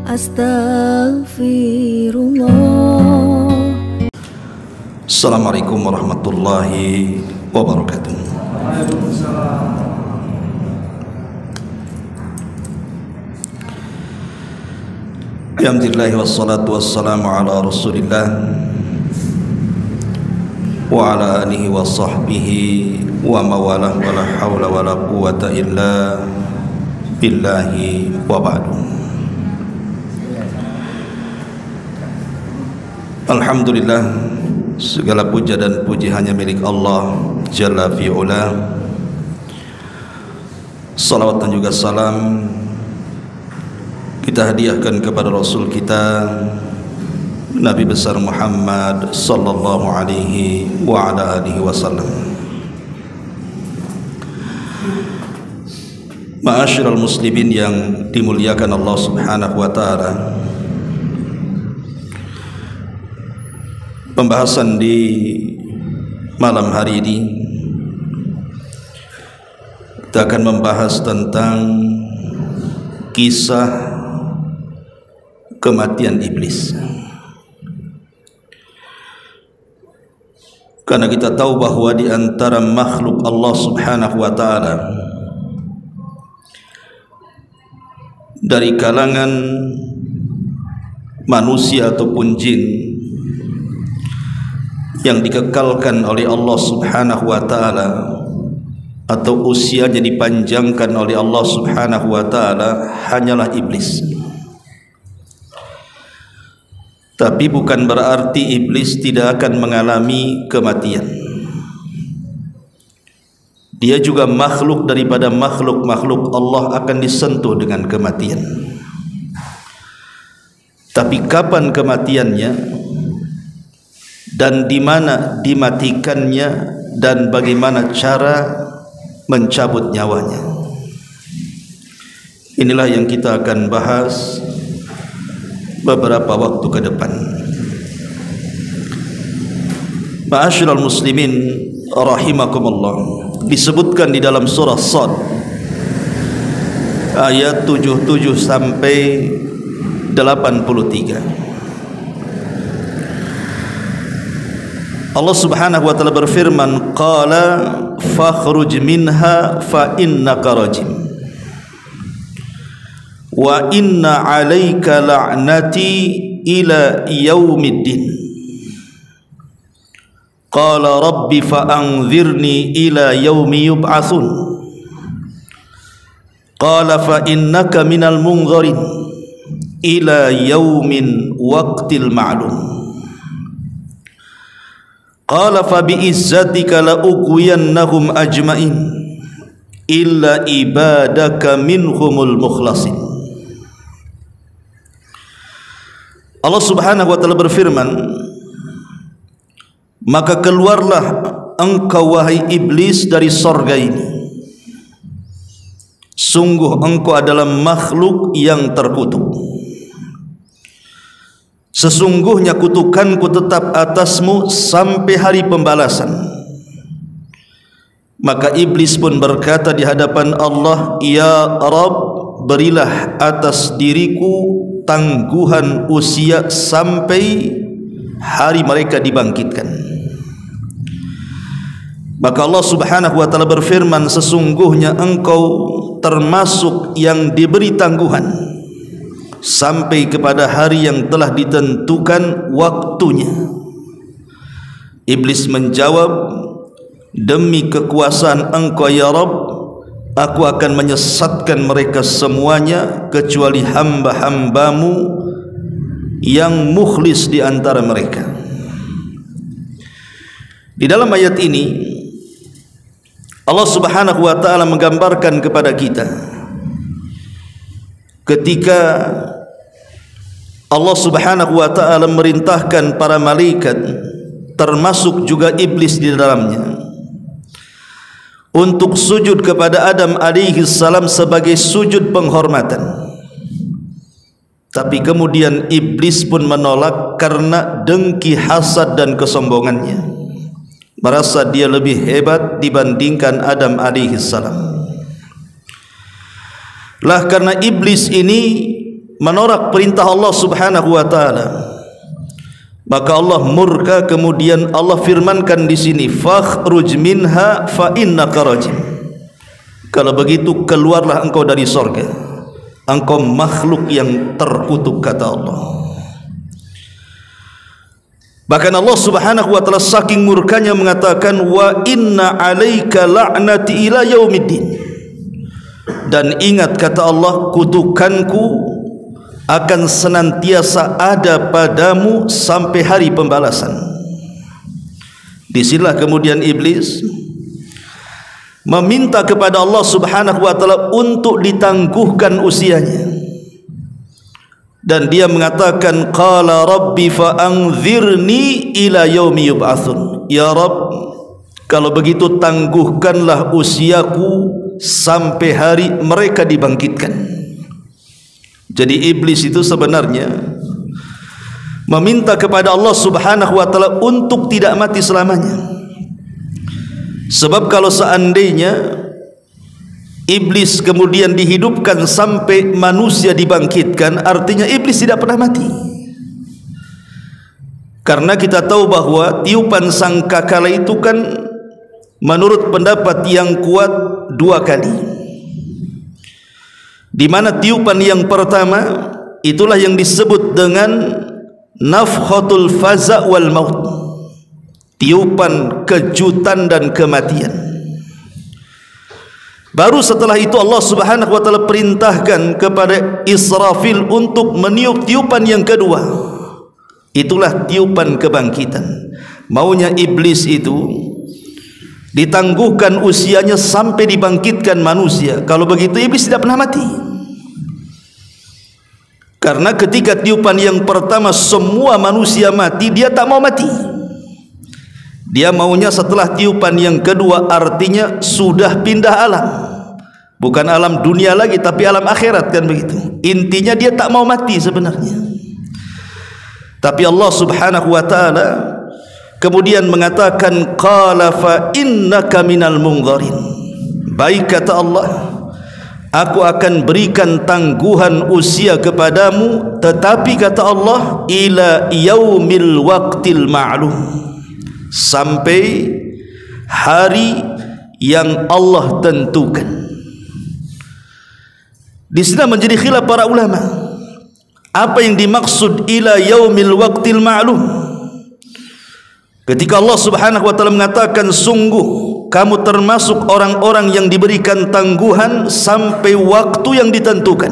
Astaghfirullah. Assalamualaikum warahmatullahi wabarakatuh. Alhamdulillah wassalatu wassalamu ala rasulillah wa ala alihi wa sahbihi wa mawalah wa la hawla wa la quwata illa billahi wa ba'du. Alhamdulillah, segala puja dan puji hanya milik Allah Jalla fi'ula. Salawat dan juga salam kita hadiahkan kepada Rasul kita Nabi besar Muhammad sallallahu alaihi wa ala alihi wasallam. Ma'asyiral muslimin yang dimuliakan Allah Subhanahu wa taala. Pembahasan di malam hari ini kita akan membahas tentang kisah kematian iblis. Karena kita tahu bahwa di antara makhluk Allah Subhanahu wa taala dari kalangan manusia ataupun jin yang dikekalkan oleh Allah Subhanahu wa taala atau usianya dipanjangkan oleh Allah Subhanahu wa taala hanyalah iblis. Tapi bukan berarti iblis tidak akan mengalami kematian. Dia juga makhluk daripada makhluk-makhluk Allah, akan disentuh dengan kematian. Tapi kapan kematiannya dan di mana dimatikannya dan bagaimana cara mencabut nyawanya, inilah yang kita akan bahas beberapa waktu ke depan. Ma'asyiral muslimin rahimakumullah, disebutkan di dalam surah Shad ayat 77 sampai 83. Allah Subhanahu wa taala berfirman, qala fakhruj minha fa innaka rajim wa inna 'alaika la'nati ila yaumiddin. Qala rabbi fa'anzirni ila yaumi yub'atsun. Qala fa innaka minal munzirin ila yaumin waqtil ma'lum. Qala fa bi'izzatika la ughwiyannahum ajma'in illa ibadaka minhumul mukhlasin. Allah Subhanahu wa taala berfirman, maka keluarlah engkau wahai iblis dari sorga ini. Sungguh engkau adalah makhluk yang terkutuk. Sesungguhnya kutukanku tetap atasmu sampai hari pembalasan. Maka iblis pun berkata di hadapan Allah, ya Rabb, berilah atas diriku tangguhan usia sampai hari mereka dibangkitkan. Maka Allah Subhanahu wa taala berfirman, sesungguhnya engkau termasuk yang diberi tangguhan sampai kepada hari yang telah ditentukan waktunya. Iblis menjawab, demi kekuasaan engkau ya Rabb, aku akan menyesatkan mereka semuanya kecuali hamba-hambamu yang mukhlis di antara mereka. Di dalam ayat ini Allah Subhanahu wa taala menggambarkan kepada kita ketika Allah Subhanahu wa taala merintahkan para malaikat, termasuk juga iblis di dalamnya, untuk sujud kepada Adam alaihi salam sebagai sujud penghormatan. Tapi kemudian iblis pun menolak karena dengki, hasad dan kesombongannya. Merasa dia lebih hebat dibandingkan Adam alaihi salam. Lah karena iblis ini menolak perintah Allah Subhanahu wa taala, maka Allah murka. Kemudian Allah firmankan di sini, fakhruj minha fa innaka rajim. Kalau begitu keluarlah engkau dari sorga, engkau makhluk yang terkutuk, kata Allah. Bahkan Allah Subhanahu wa taala saking murkanya mengatakan, wa inna 'alaika la'nati ila yaumiddin. Dan ingat, kata Allah, kutukanku akan senantiasa ada padamu sampai hari pembalasan. Disinilah kemudian iblis meminta kepada Allah Subhanahu wa taala untuk ditangguhkan usianya, dan dia mengatakan, qala rabbi fa anzirni ila yaumi yub'atsun. Ya Rabb, kalau begitu tangguhkanlah usiaku sampai hari mereka dibangkitkan. Jadi iblis itu sebenarnya meminta kepada Allah Subhanahu wa taala untuk tidak mati selamanya. Sebab kalau seandainya iblis kemudian dihidupkan sampai manusia dibangkitkan, artinya iblis tidak pernah mati. Karena kita tahu bahwa tiupan sangkakala itu kan menurut pendapat yang kuat 2 kali. Di mana tiupan yang pertama itulah yang disebut dengan nafkhatul faza' wal maut, tiupan kejutan dan kematian. Baru setelah itu Allah Subhanahu wa taala perintahkan kepada Israfil untuk meniup tiupan yang kedua. Itulah tiupan kebangkitan. Maunya iblis itu ditangguhkan usianya sampai dibangkitkan manusia. Kalau begitu iblis tidak pernah mati. Karena ketika tiupan yang pertama semua manusia mati, dia tak mau mati. Dia maunya setelah tiupan yang kedua, artinya sudah pindah alam. Bukan alam dunia lagi, tapi alam akhirat, kan begitu. Intinya dia tak mau mati sebenarnya. Tapi Allah Subhanahu wa taala kemudian mengatakan, qala fa innaka minal munzarin. Baik, kata Allah, aku akan berikan tangguhan usia kepadamu, tetapi kata Allah, ila yaumil waqtil ma'lum, sampai hari yang Allah tentukan. Di sini menjadi khilaf para ulama. Apa yang dimaksud ila yaumil waqtil ma'lum? Ketika Allah Subhanahu wa taala mengatakan, sungguh kamu termasuk orang-orang yang diberikan tangguhan sampai waktu yang ditentukan.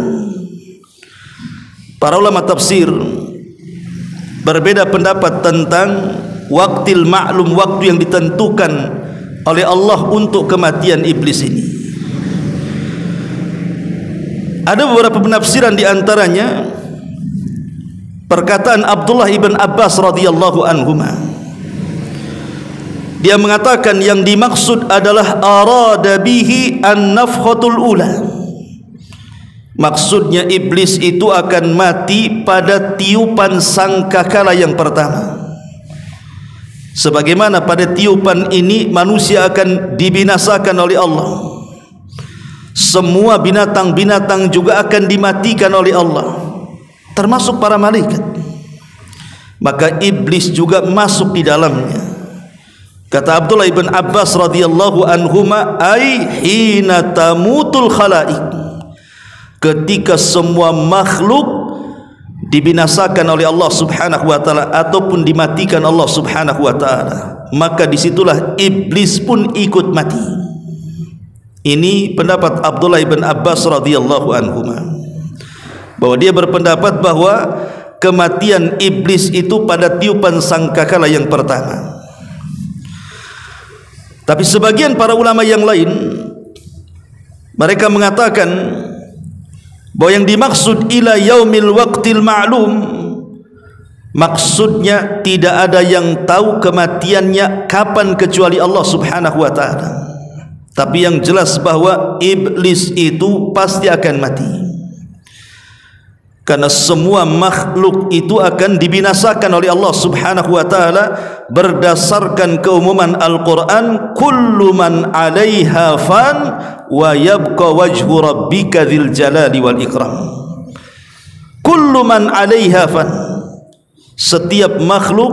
Para ulama tafsir berbeda pendapat tentang waqtil ma'lum, waktu yang ditentukan oleh Allah untuk kematian iblis ini. Ada beberapa penafsiran, di antaranya perkataan Abdullah ibn Abbas radhiyallahu anhuma. Dia mengatakan yang dimaksud adalah arada bihi an-nafkhatul ula. Maksudnya iblis itu akan mati pada tiupan sangkakala yang pertama. Sebagaimana pada tiupan ini manusia akan dibinasakan oleh Allah. Semua binatang-binatang juga akan dimatikan oleh Allah, termasuk para malaikat. Maka iblis juga masuk di dalamnya. Kata Abdullah ibn Abbas radhiyallahu anhuma, ai hina tamutul khalaik, ketika semua makhluk dibinasakan oleh Allah Subhanahu wa taala ataupun dimatikan Allah Subhanahu wa taala, maka disitulah iblis pun ikut mati. Ini pendapat Abdullah ibn Abbas radhiyallahu anhuma, bahwa dia berpendapat bahwa kematian iblis itu pada tiupan sangkakala yang pertama. Tapi sebagian para ulama yang lain, mereka mengatakan bahwa yang dimaksud ila yaumil waqtil ma'lum, maksudnya tidak ada yang tahu kematiannya kapan kecuali Allah Subhanahu wa taala. Tapi yang jelas bahwa iblis itu pasti akan mati, karena semua makhluk itu akan dibinasakan oleh Allah Subhanahu wa taala berdasarkan keumuman Al-Qur'an, kullu man 'alaiha fan wa yabqa wajhu rabbika dzil jalali wal ikram. kullu man 'alaiha fan. Setiap makhluk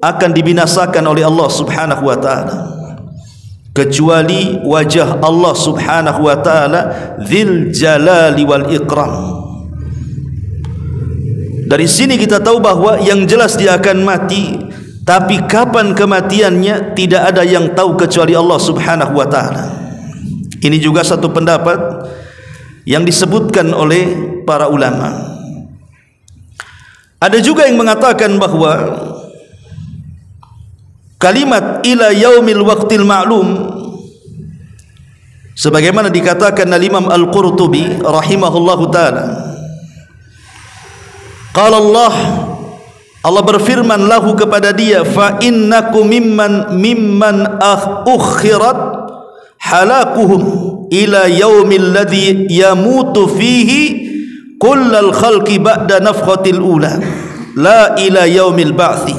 akan dibinasakan oleh Allah Subhanahu wa taala, kecuali wajah Allah Subhanahu wa taala dzil jalali wal ikram. Dari sini kita tahu bahwa yang jelas dia akan mati, tapi kapan kematiannya tidak ada yang tahu kecuali Allah Subhanahu wa taala. Ini juga satu pendapat yang disebutkan oleh para ulama. Ada juga yang mengatakan bahwa kalimat ila yaumil waqtil ma'lum, sebagaimana dikatakan oleh Imam Al-Qurtubi rahimahullahu taala, qala Allah berfirman lahu kepada dia, fa innakum mimman ukhirat halakuhum ila yaumil ladzi yamutu fihi kullal khalqi ba'da nafkhatil ula la ila yaumil ba'thi.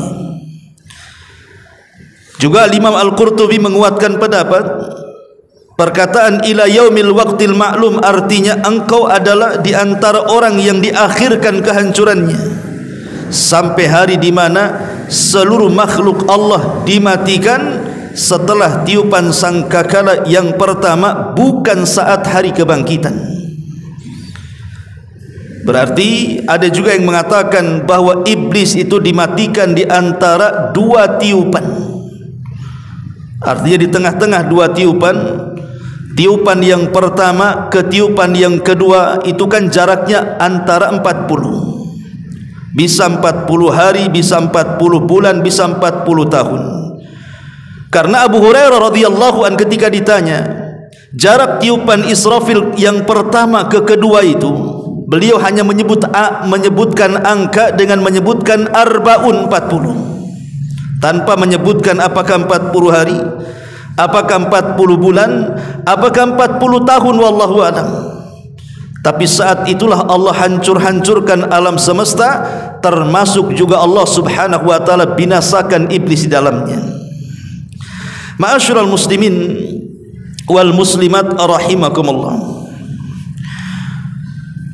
Juga Imam Al-Qurtubi menguatkan pendapat perkataan ila yaumil waqtil ma'lum, artinya engkau adalah di antara orang yang diakhirkan kehancurannya sampai hari di mana seluruh makhluk Allah dimatikan setelah tiupan sangkakala yang pertama, bukan saat hari kebangkitan. Berarti ada juga yang mengatakan bahwa iblis itu dimatikan di antara dua tiupan. Artinya di tengah-tengah dua tiupan, tiupan yang pertama ke tiupan yang kedua itu kan jaraknya antara 40. Bisa 40 hari, bisa 40 bulan, bisa 40 tahun. Karena Abu Hurairah radhiyallahu an ketika ditanya jarak tiupan Israfil yang pertama ke kedua itu, beliau hanya menyebutkan angka dengan menyebutkan arbaun 40, tanpa menyebutkan apakah 40 hari, apakah 40 bulan, apakah 40 tahun, wallahu a'lam. Tapi saat itulah Allah hancurkan alam semesta, termasuk juga Allah Subhanahu wa taala binasakan iblis di dalamnya. Ma'asyiral muslimin wal muslimat rahimakumullah.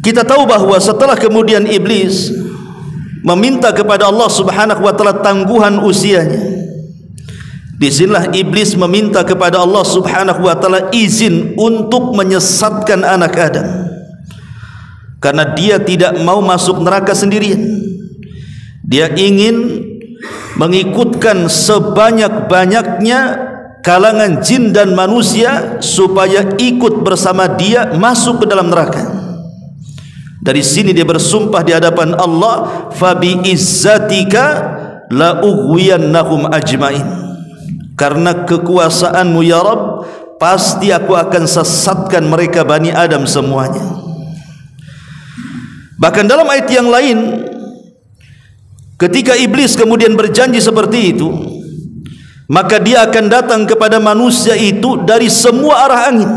Kita tahu bahwa setelah kemudian iblis meminta kepada Allah Subhanahu wa taala tangguhan usianya, disinilah iblis meminta kepada Allah Subhanahu wa taala izin untuk menyesatkan anak Adam, karena dia tidak mau masuk neraka sendirian. Dia ingin mengikutkan sebanyak-banyaknya kalangan jin dan manusia supaya ikut bersama dia masuk ke dalam neraka. Dari sini dia bersumpah di hadapan Allah, fa bi izzatika la ughwiyannahum ajmain. Karena kekuasaanmu ya Rabb, pasti aku akan sesatkan mereka Bani Adam semuanya. Bahkan dalam ayat yang lain, ketika iblis kemudian berjanji seperti itu, maka dia akan datang kepada manusia itu dari semua arah angin.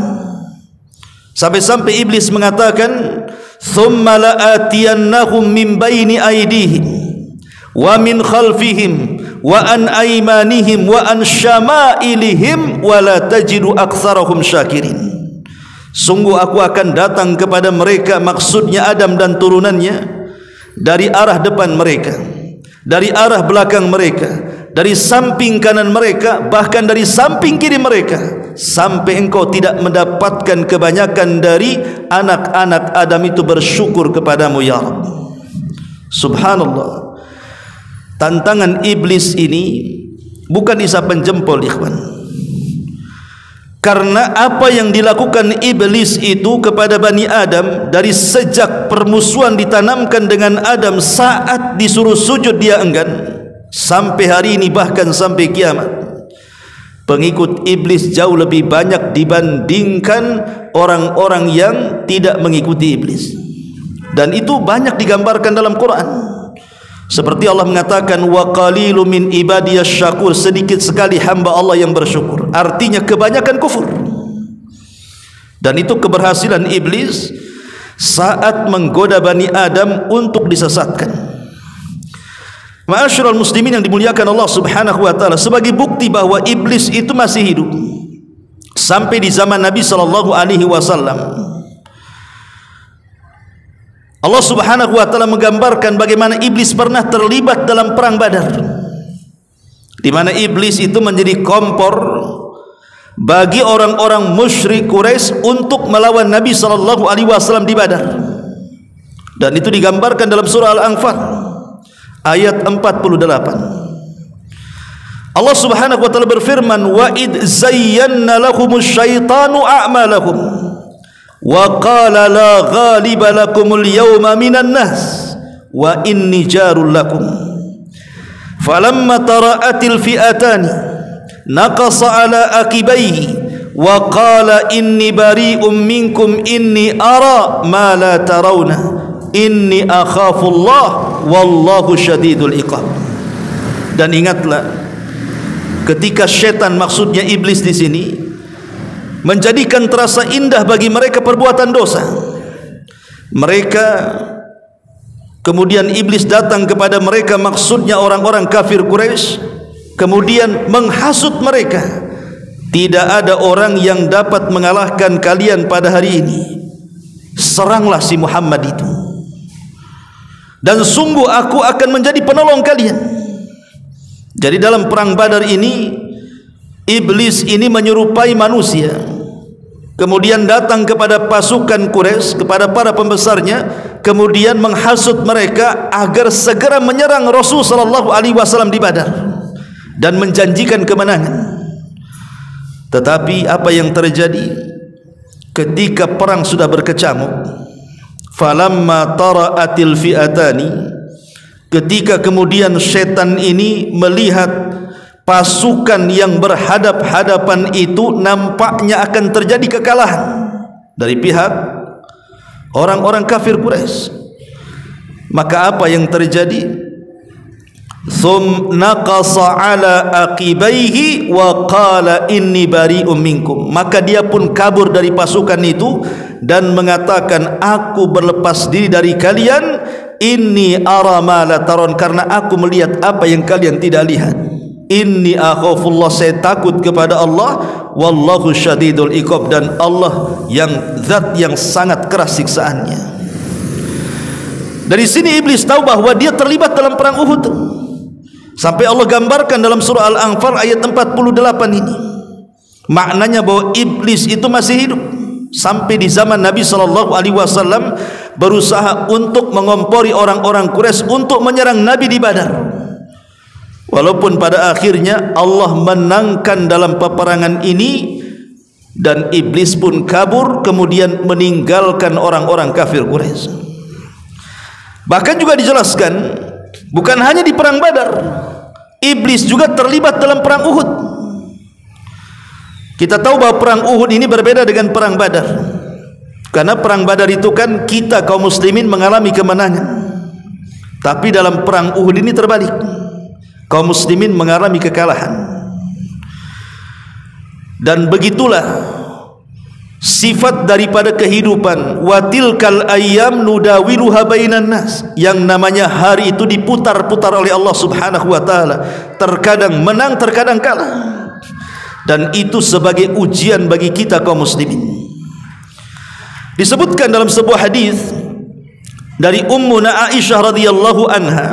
Sampai-sampai iblis mengatakan, thumma la'atiyannahum min baini aydihim wa min khalfihim wa an aymanihim wa an syama'ilihim wa la tajidu aktsarahum syakirin. Sungguh aku akan datang kepada mereka, maksudnya Adam dan turunannya, dari arah depan mereka, dari arah belakang mereka, dari samping kanan mereka, bahkan dari samping kiri mereka, sampai engkau tidak mendapatkan kebanyakan dari anak-anak Adam itu bersyukur kepadamu ya Rabb. Subhanallah. Tantangan iblis ini bukan isapan jempol, ikhwan. Karena apa yang dilakukan iblis itu kepada Bani Adam dari sejak permusuhan ditanamkan dengan Adam saat disuruh sujud dia enggan, sampai hari ini bahkan sampai kiamat, pengikut iblis jauh lebih banyak dibandingkan orang-orang yang tidak mengikuti iblis. Dan itu banyak digambarkan dalam Quran. Seperti Allah mengatakan, wa qalilu min ibadiyasy syakur, sedikit sekali hamba Allah yang bersyukur. Artinya kebanyakan kufur. Dan itu keberhasilan iblis saat menggoda Bani Adam untuk disesatkan. Ma'asyiral muslimin yang dimuliakan Allah Subhanahu wa taala, sebagai bukti bahwa iblis itu masih hidup sampai di zaman Nabi sallallahu alaihi wasallam, Allah Subhanahu wa taala menggambarkan bagaimana iblis pernah terlibat dalam perang Badar, di mana iblis itu menjadi kompor bagi orang-orang musyrik Quraisy untuk melawan Nabi sallallahu alaihi wasallam di Badar. Dan itu digambarkan dalam surah Al-Anfal ayat 48. Allah Subhanahu wa taala berfirman, wa id zayyana lahumus syaitanu a'malahum wa qala la ghaliba lakumul yawma minan nas wa inni jarul lakum falamma tara'atil fi'atani naqasa ala akibaihi wa qala inni bari'um minkum inni ara ma la tarawna inni akhafullah wallahu syadidul iqab. Dan ingatlah ketika syaitan, maksudnya iblis di sini, menjadikan terasa indah bagi mereka perbuatan dosa, mereka kemudian iblis datang kepada mereka, maksudnya orang-orang kafir Quraisy, kemudian menghasut mereka, tidak ada orang yang dapat mengalahkan kalian pada hari ini, seranglah si Muhammad itu, dan sungguh aku akan menjadi penolong kalian. Jadi dalam perang Badar ini, iblis ini menyerupai manusia, kemudian datang kepada pasukan Quraisy, kepada para pembesarnya, kemudian menghasut mereka agar segera menyerang Rasul sallallahu alaihi wasallam di Badar dan menjanjikan kemenangan. Tetapi apa yang terjadi ketika perang sudah berkecamuk? Falamma tara'atil fi'atani, ketika kemudian syaitan ini melihat pasukan yang berhadap-hadapan itu nampaknya akan terjadi kekalahan dari pihak orang-orang kafir Quraisy, maka apa yang terjadi? Thum naqasa ala aqibaihi wa qala inni bari'um minkum, maka dia pun kabur dari pasukan itu dan mengatakan, aku berlepas diri dari kalian, inni ara ma la taron, karena aku melihat apa yang kalian tidak lihat. Inni akhafullah, saya takut kepada Allah, wallahu syadidul iqab, dan Allah yang zat yang sangat keras siksaannya. Dari sini iblis tahu bahwa dia terlibat dalam perang Uhud, sampai Allah gambarkan dalam surah Al-Anfal ayat 48 ini. Maknanya bahwa iblis itu masih hidup sampai di zaman Nabi sallallahu alaihi wasallam, berusaha untuk mengompori orang-orang Quraisy untuk menyerang Nabi di Badar. Walaupun pada akhirnya Allah menangkan dalam peperangan ini dan iblis pun kabur, kemudian meninggalkan orang-orang kafir Quraisy. Bahkan juga dijelaskan, bukan hanya di perang Badar, iblis juga terlibat dalam perang Uhud. Kita tahu bahwa perang Uhud ini berbeda dengan perang Badar, karena perang Badar itu kan kita kaum muslimin mengalami kemenangan, tapi dalam perang Uhud ini terbalik, kaum muslimin mengalami kekalahan. Dan begitulah sifat daripada kehidupan, watilkal ayyam nudawiluha bainan nas, yang namanya hari itu diputar-putar oleh Allah Subhanahu wa taala, terkadang menang, terkadang kalah. Dan itu sebagai ujian bagi kita kaum muslimin. Disebutkan dalam sebuah hadis dari Ummuna Aisyah radhiyallahu anha,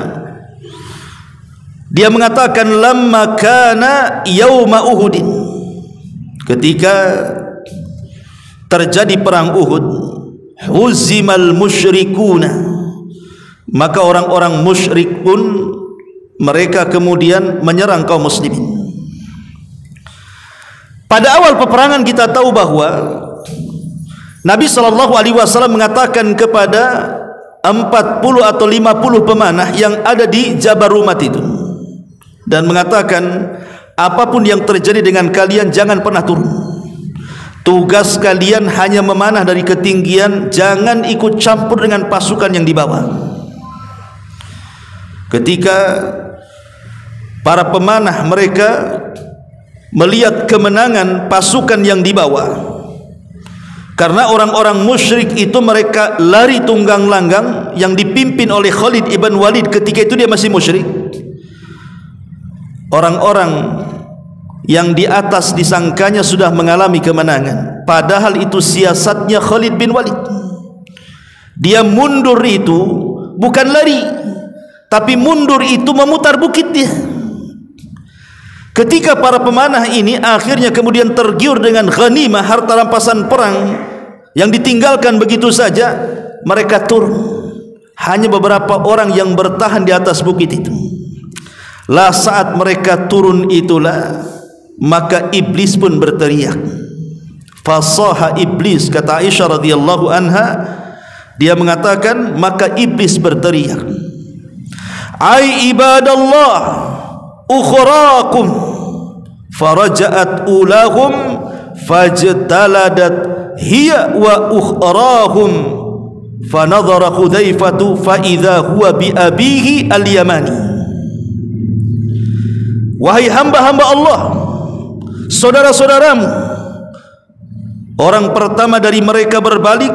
dia mengatakan, lamma kana yauma Uhudin, ketika terjadi perang Uhud, huzimal musyrikuna, maka orang-orang musyrik pun mereka kemudian menyerang kaum muslimin. Pada awal peperangan kita tahu bahwa Nabi sallallahu alaihi wasallam mengatakan kepada 40 atau 50 pemanah yang ada di Jabal Rumat itu, dan mengatakan, apapun yang terjadi dengan kalian jangan pernah turun. Tugas kalian hanya memanah dari ketinggian, jangan ikut campur dengan pasukan yang di bawah. Ketika para pemanah mereka melihat kemenangan pasukan yang di bawah, karena orang-orang musyrik itu mereka lari tunggang langgang yang dipimpin oleh Khalid ibn Walid, ketika itu dia masih musyrik. Orang-orang yang di atas disangkanya sudah mengalami kemenangan, padahal itu siasatnya Khalid bin Walid. Dia mundur itu bukan lari, tapi mundur itu memutar bukit dia. Ketika para pemanah ini akhirnya kemudian tergiur dengan ghanimah, harta rampasan perang yang ditinggalkan begitu saja, mereka turun. Hanya beberapa orang yang bertahan di atas bukit itu. Lah saat mereka turun itulah maka iblis pun berteriak. Fasaha iblis, kata Aisyah radhiyallahu anha, dia mengatakan maka iblis berteriak, ai ibadallah ukhrakum, faraja'at ulahum fajtaladat hiya wa ukhrahum, fanadhara Hudzaifatu fa idza huwa bi abihi al-Yamani. Wahai hamba-hamba Allah, saudara-saudaramu, orang pertama dari mereka berbalik,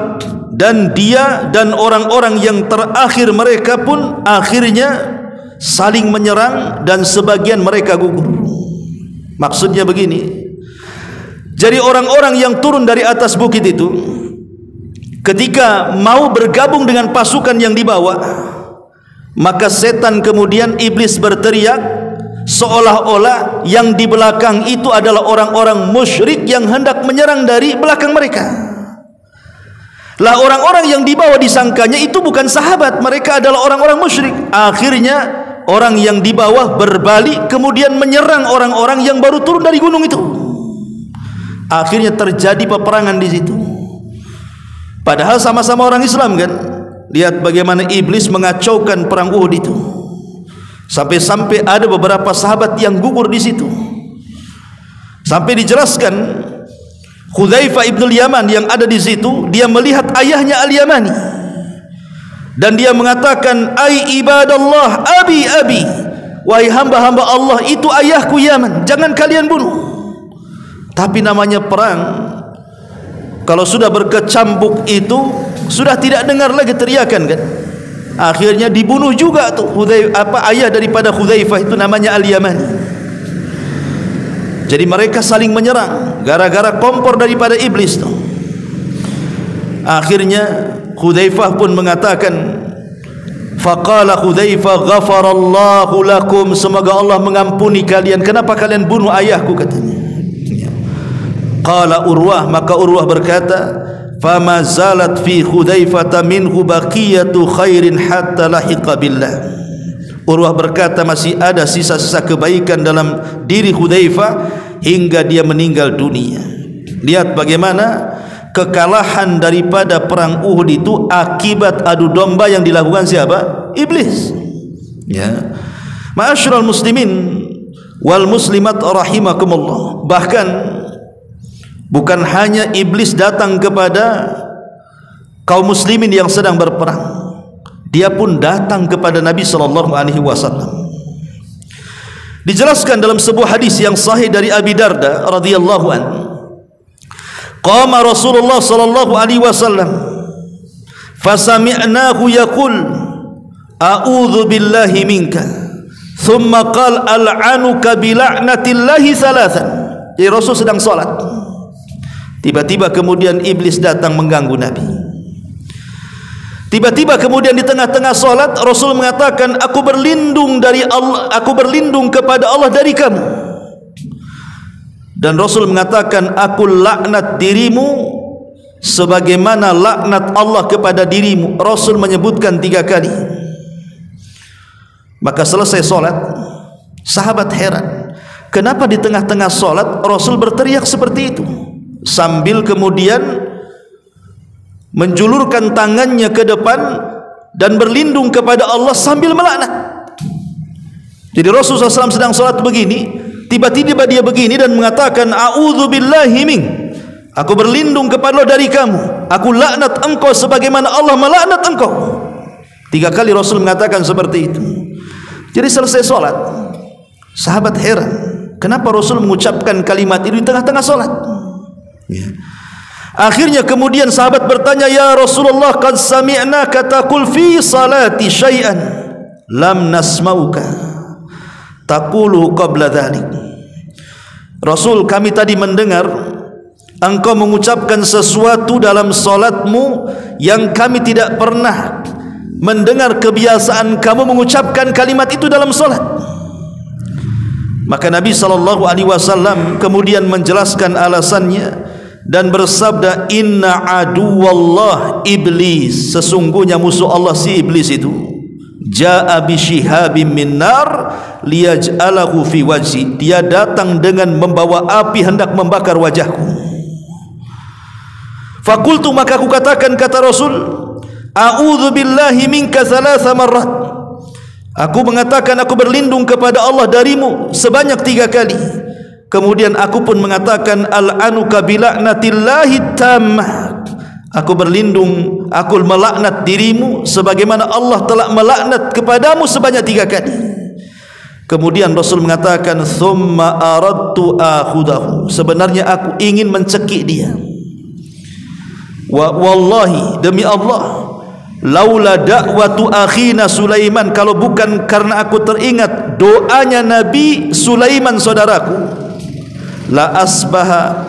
dan dia dan orang-orang yang terakhir mereka pun akhirnya saling menyerang dan sebagian mereka gugur. Maksudnya begini, jadi orang-orang yang turun dari atas bukit itu ketika mau bergabung dengan pasukan yang dibawa, maka setan kemudian iblis berteriak seolah-olah yang di belakang itu adalah orang-orang musyrik yang hendak menyerang dari belakang mereka. Lah orang-orang yang dibawa disangkanya itu bukan sahabat, mereka adalah orang-orang musyrik. Akhirnya orang yang di bawah berbalik kemudian menyerang orang-orang yang baru turun dari gunung itu. Akhirnya terjadi peperangan di situ. Padahal sama-sama orang Islam kan. Lihat bagaimana iblis mengacaukan perang Uhud itu. Sampai-sampai ada beberapa sahabat yang gugur di situ. Sampai dijelaskan Hudzaifah ibn al-Yaman yang ada di situ, dia melihat ayahnya al-Yamani dan dia mengatakan, ai ibadallah abi, wahai hamba-hamba Allah, itu ayahku Yaman, jangan kalian bunuh. Tapi namanya perang, kalau sudah berkecambuk itu sudah tidak dengar lagi teriakan kan. Akhirnya dibunuh juga tuh ayah daripada Hudzaifah itu, namanya al-Yamani. Jadi mereka saling menyerang gara-gara kompor daripada iblis tuh. Akhirnya Hudzaifah pun mengatakan, faqala Hudzaifah ghafarallahu lakum, semoga Allah mengampuni kalian, kenapa kalian bunuh ayahku, katanya. Qala Urwah, maka Urwah berkata, fama zalat fi Hudzaifah minhu baqiyatu khairin hatta lahiqa billah. Urwah berkata masih ada sisa-sisa kebaikan dalam diri Hudzaifah hingga dia meninggal dunia. Lihat bagaimana kekalahan daripada perang Uhud itu akibat adu domba yang dilakukan siapa? Iblis. Ya. Ma'asyiral muslimin wal muslimat rahimakumullah. Bahkan bukan hanya iblis datang kepada kaum muslimin yang sedang berperang, dia pun datang kepada Nabi sallallahu alaihi wasallam. Dijelaskan dalam sebuah hadis yang sahih dari Abi Darda radhiyallahu anhu, qama Rasulullah sallallahu alaihi wasallam fasami'nahu yaqul a'udzu billahi minka, thumma qala al'anuka bi la'natillahi thalathan. Jadi Rasul sedang salat, tiba-tiba kemudian iblis datang mengganggu Nabi. Tiba-tiba kemudian di tengah-tengah solat Rasul mengatakan, aku berlindung dari Allah, aku berlindung kepada Allah dari kamu. Dan Rasul mengatakan, aku laknat dirimu sebagaimana laknat Allah kepada dirimu. Rasul menyebutkan 3 kali. Maka selesai solat, sahabat heran, kenapa di tengah-tengah solat Rasul berteriak seperti itu, sambil kemudian menjulurkan tangannya ke depan dan berlindung kepada Allah sambil melaknat. Jadi Rasulullah SAW sedang salat begini, tiba-tiba dia begini dan mengatakan, a'udzu billahi min, aku berlindung kepada Allah dari kamu, aku laknat engkau sebagaimana Allah melaknat engkau. 3 kali Rasul mengatakan seperti itu. Jadi selesai salat, sahabat heran, kenapa Rasul mengucapkan kalimat itu di tengah-tengah salat. Ya. Akhirnya kemudian sahabat bertanya, ya Rasulullah, qad sami'naka taqul fi salati syai'an lam nasma'uka taqulu qabla dhalik. Rasul, kami tadi mendengar engkau mengucapkan sesuatu dalam solatmu yang kami tidak pernah mendengar kebiasaan kamu mengucapkan kalimat itu dalam solat. Maka Nabi SAW kemudian menjelaskan alasannya dan bersabda, inna aduwallah iblis, sesungguhnya musuh Allah si iblis itu, ja'a bisyihabim min nar liyaj'alahu fi wajhi, dia datang dengan membawa api hendak membakar wajahku. Fakultu, maka aku katakan, kata Rasul, a'udzu billahi minka thalatha marrat, aku mengatakan aku berlindung kepada Allah darimu sebanyak 3 kali. Kemudian aku pun mengatakan, al'anuka bila'natillahi tammah, aku berlindung, aku melaknat dirimu sebagaimana Allah telah melaknat kepadamu sebanyak 3 kali. Kemudian Rasul mengatakan, thumma aradtu akhudahu, sebenarnya aku ingin mencekik dia. Wallahi, demi Allah, laula da'watu akhina Sulaiman, kalau bukan karena aku teringat doanya Nabi Sulaiman saudaraku, la asbaha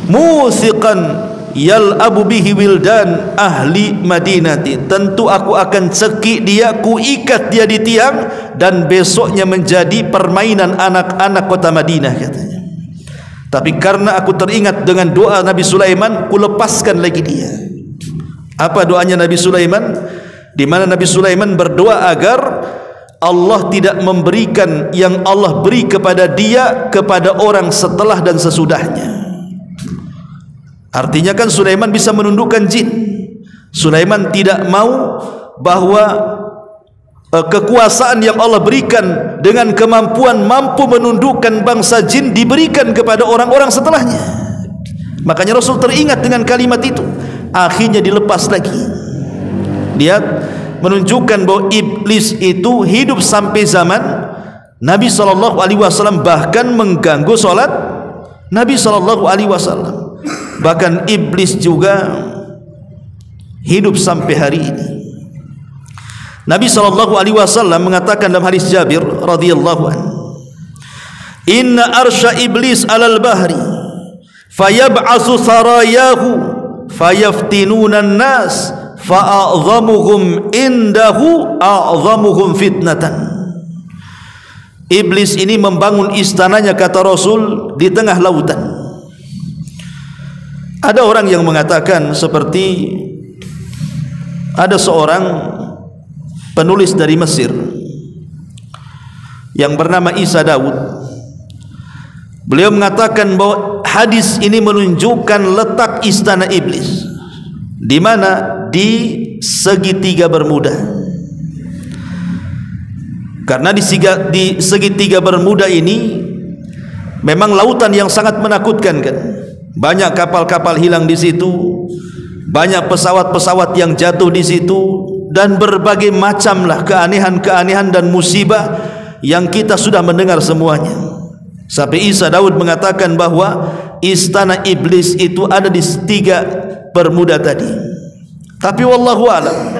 muthiqan yal'abu bihi wildan ahli madinati, tentu aku akan cekik dia, ku ikat dia di tiang, dan besoknya menjadi permainan anak-anak kota Madinah, katanya. Tapi karena aku teringat dengan doa Nabi Sulaiman, ku lepaskan lagi dia. Apa doanya Nabi Sulaiman? Di mana Nabi Sulaiman berdoa agar Allah tidak memberikan yang Allah beri kepada dia kepada orang setelah dan sesudahnya. Artinya kan Sulaiman bisa menundukkan jin. Sulaiman tidak mau bahwa kekuasaan yang Allah berikan dengan kemampuan mampu menundukkan bangsa jin diberikan kepada orang-orang setelahnya. Makanya Rasul teringat dengan kalimat itu, akhirnya dilepas lagi. Lihat, menunjukkan bahwa iblis itu hidup sampai zaman Nabi SAW, bahkan mengganggu solat Nabi SAW. Bahkan iblis juga hidup sampai hari ini. Nabi SAW mengatakan dalam hadis Jabir radhiyallahu anhu, inna arsya iblis alal bahri fayab'atsu sarayahu fayaftinuna an-nas fa'adhamuhum indahu a'dhamuhum fitnatan. Iblis ini membangun istananya, kata Rasul, di tengah lautan. Ada orang yang mengatakan seperti ada seorang penulis dari Mesir yang bernama Isa Daud. Beliau mengatakan bahwa hadis ini menunjukkan letak istana iblis di mana? Di segitiga Bermuda. Karena di segitiga Bermuda ini memang lautan yang sangat menakutkan, kan? Banyak kapal-kapal hilang di situ, banyak pesawat-pesawat yang jatuh di situ, dan berbagai macamlah keanehan-keanehan dan musibah yang kita sudah mendengar semuanya. Sampai Isa Daud mengatakan bahwa istana iblis itu ada di tiga Bermuda tadi. Tapi wallahu a'lam,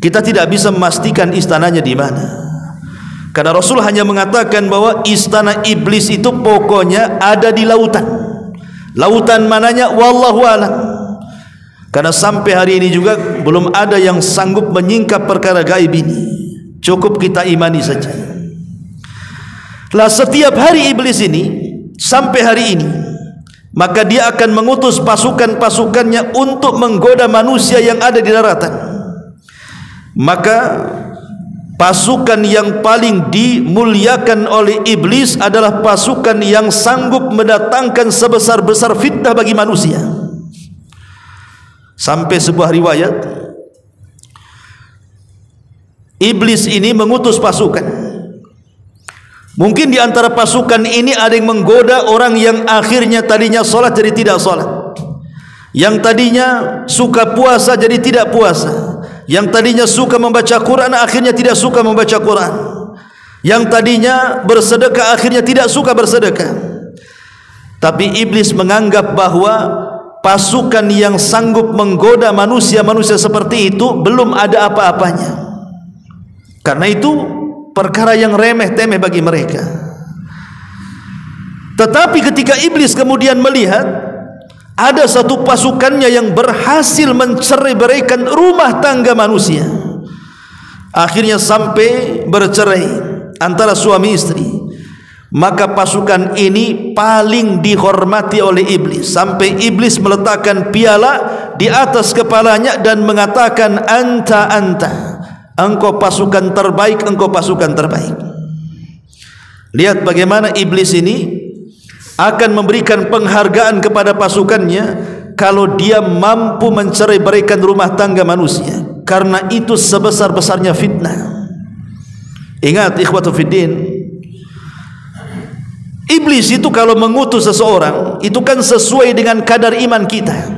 kita tidak bisa memastikan istananya di mana. Karena Rasul hanya mengatakan bahwa istana iblis itu pokoknya ada di lautan. Lautan mananya wallahu a'lam. Karena sampai hari ini juga belum ada yang sanggup menyingkap perkara gaib ini. Cukup kita imani saja. Lah setiap hari iblis ini sampai hari ini, maka dia akan mengutus pasukan-pasukannya untuk menggoda manusia yang ada di daratan. Maka pasukan yang paling dimuliakan oleh iblis adalah pasukan yang sanggup mendatangkan sebesar-besar fitnah bagi manusia. Sampai sebuah riwayat, iblis ini mengutus pasukan. Mungkin di antara pasukan ini ada yang menggoda orang yang akhirnya tadinya sholat jadi tidak sholat, yang tadinya suka puasa jadi tidak puasa, yang tadinya suka membaca Quran akhirnya tidak suka membaca Quran, yang tadinya bersedekah akhirnya tidak suka bersedekah. Tapi iblis menganggap bahwa pasukan yang sanggup menggoda manusia-manusia seperti itu belum ada apa-apanya. Karena itu perkara yang remeh-temeh bagi mereka. Tetapi ketika iblis kemudian melihat ada satu pasukannya yang berhasil mencerai-beraikan rumah tangga manusia. Akhirnya sampai bercerai antara suami istri. Maka pasukan ini paling dihormati oleh iblis, sampai iblis meletakkan piala di atas kepalanya dan mengatakan, anta, engkau pasukan terbaik, engkau pasukan terbaik. Lihat bagaimana iblis ini akan memberikan penghargaan kepada pasukannya kalau dia mampu mencerai-beraikan rumah tangga manusia, karena itu sebesar-besarnya fitnah. Ingat ikhwatu fiddin, iblis itu kalau mengutus seseorang itu kan sesuai dengan kadar iman kita.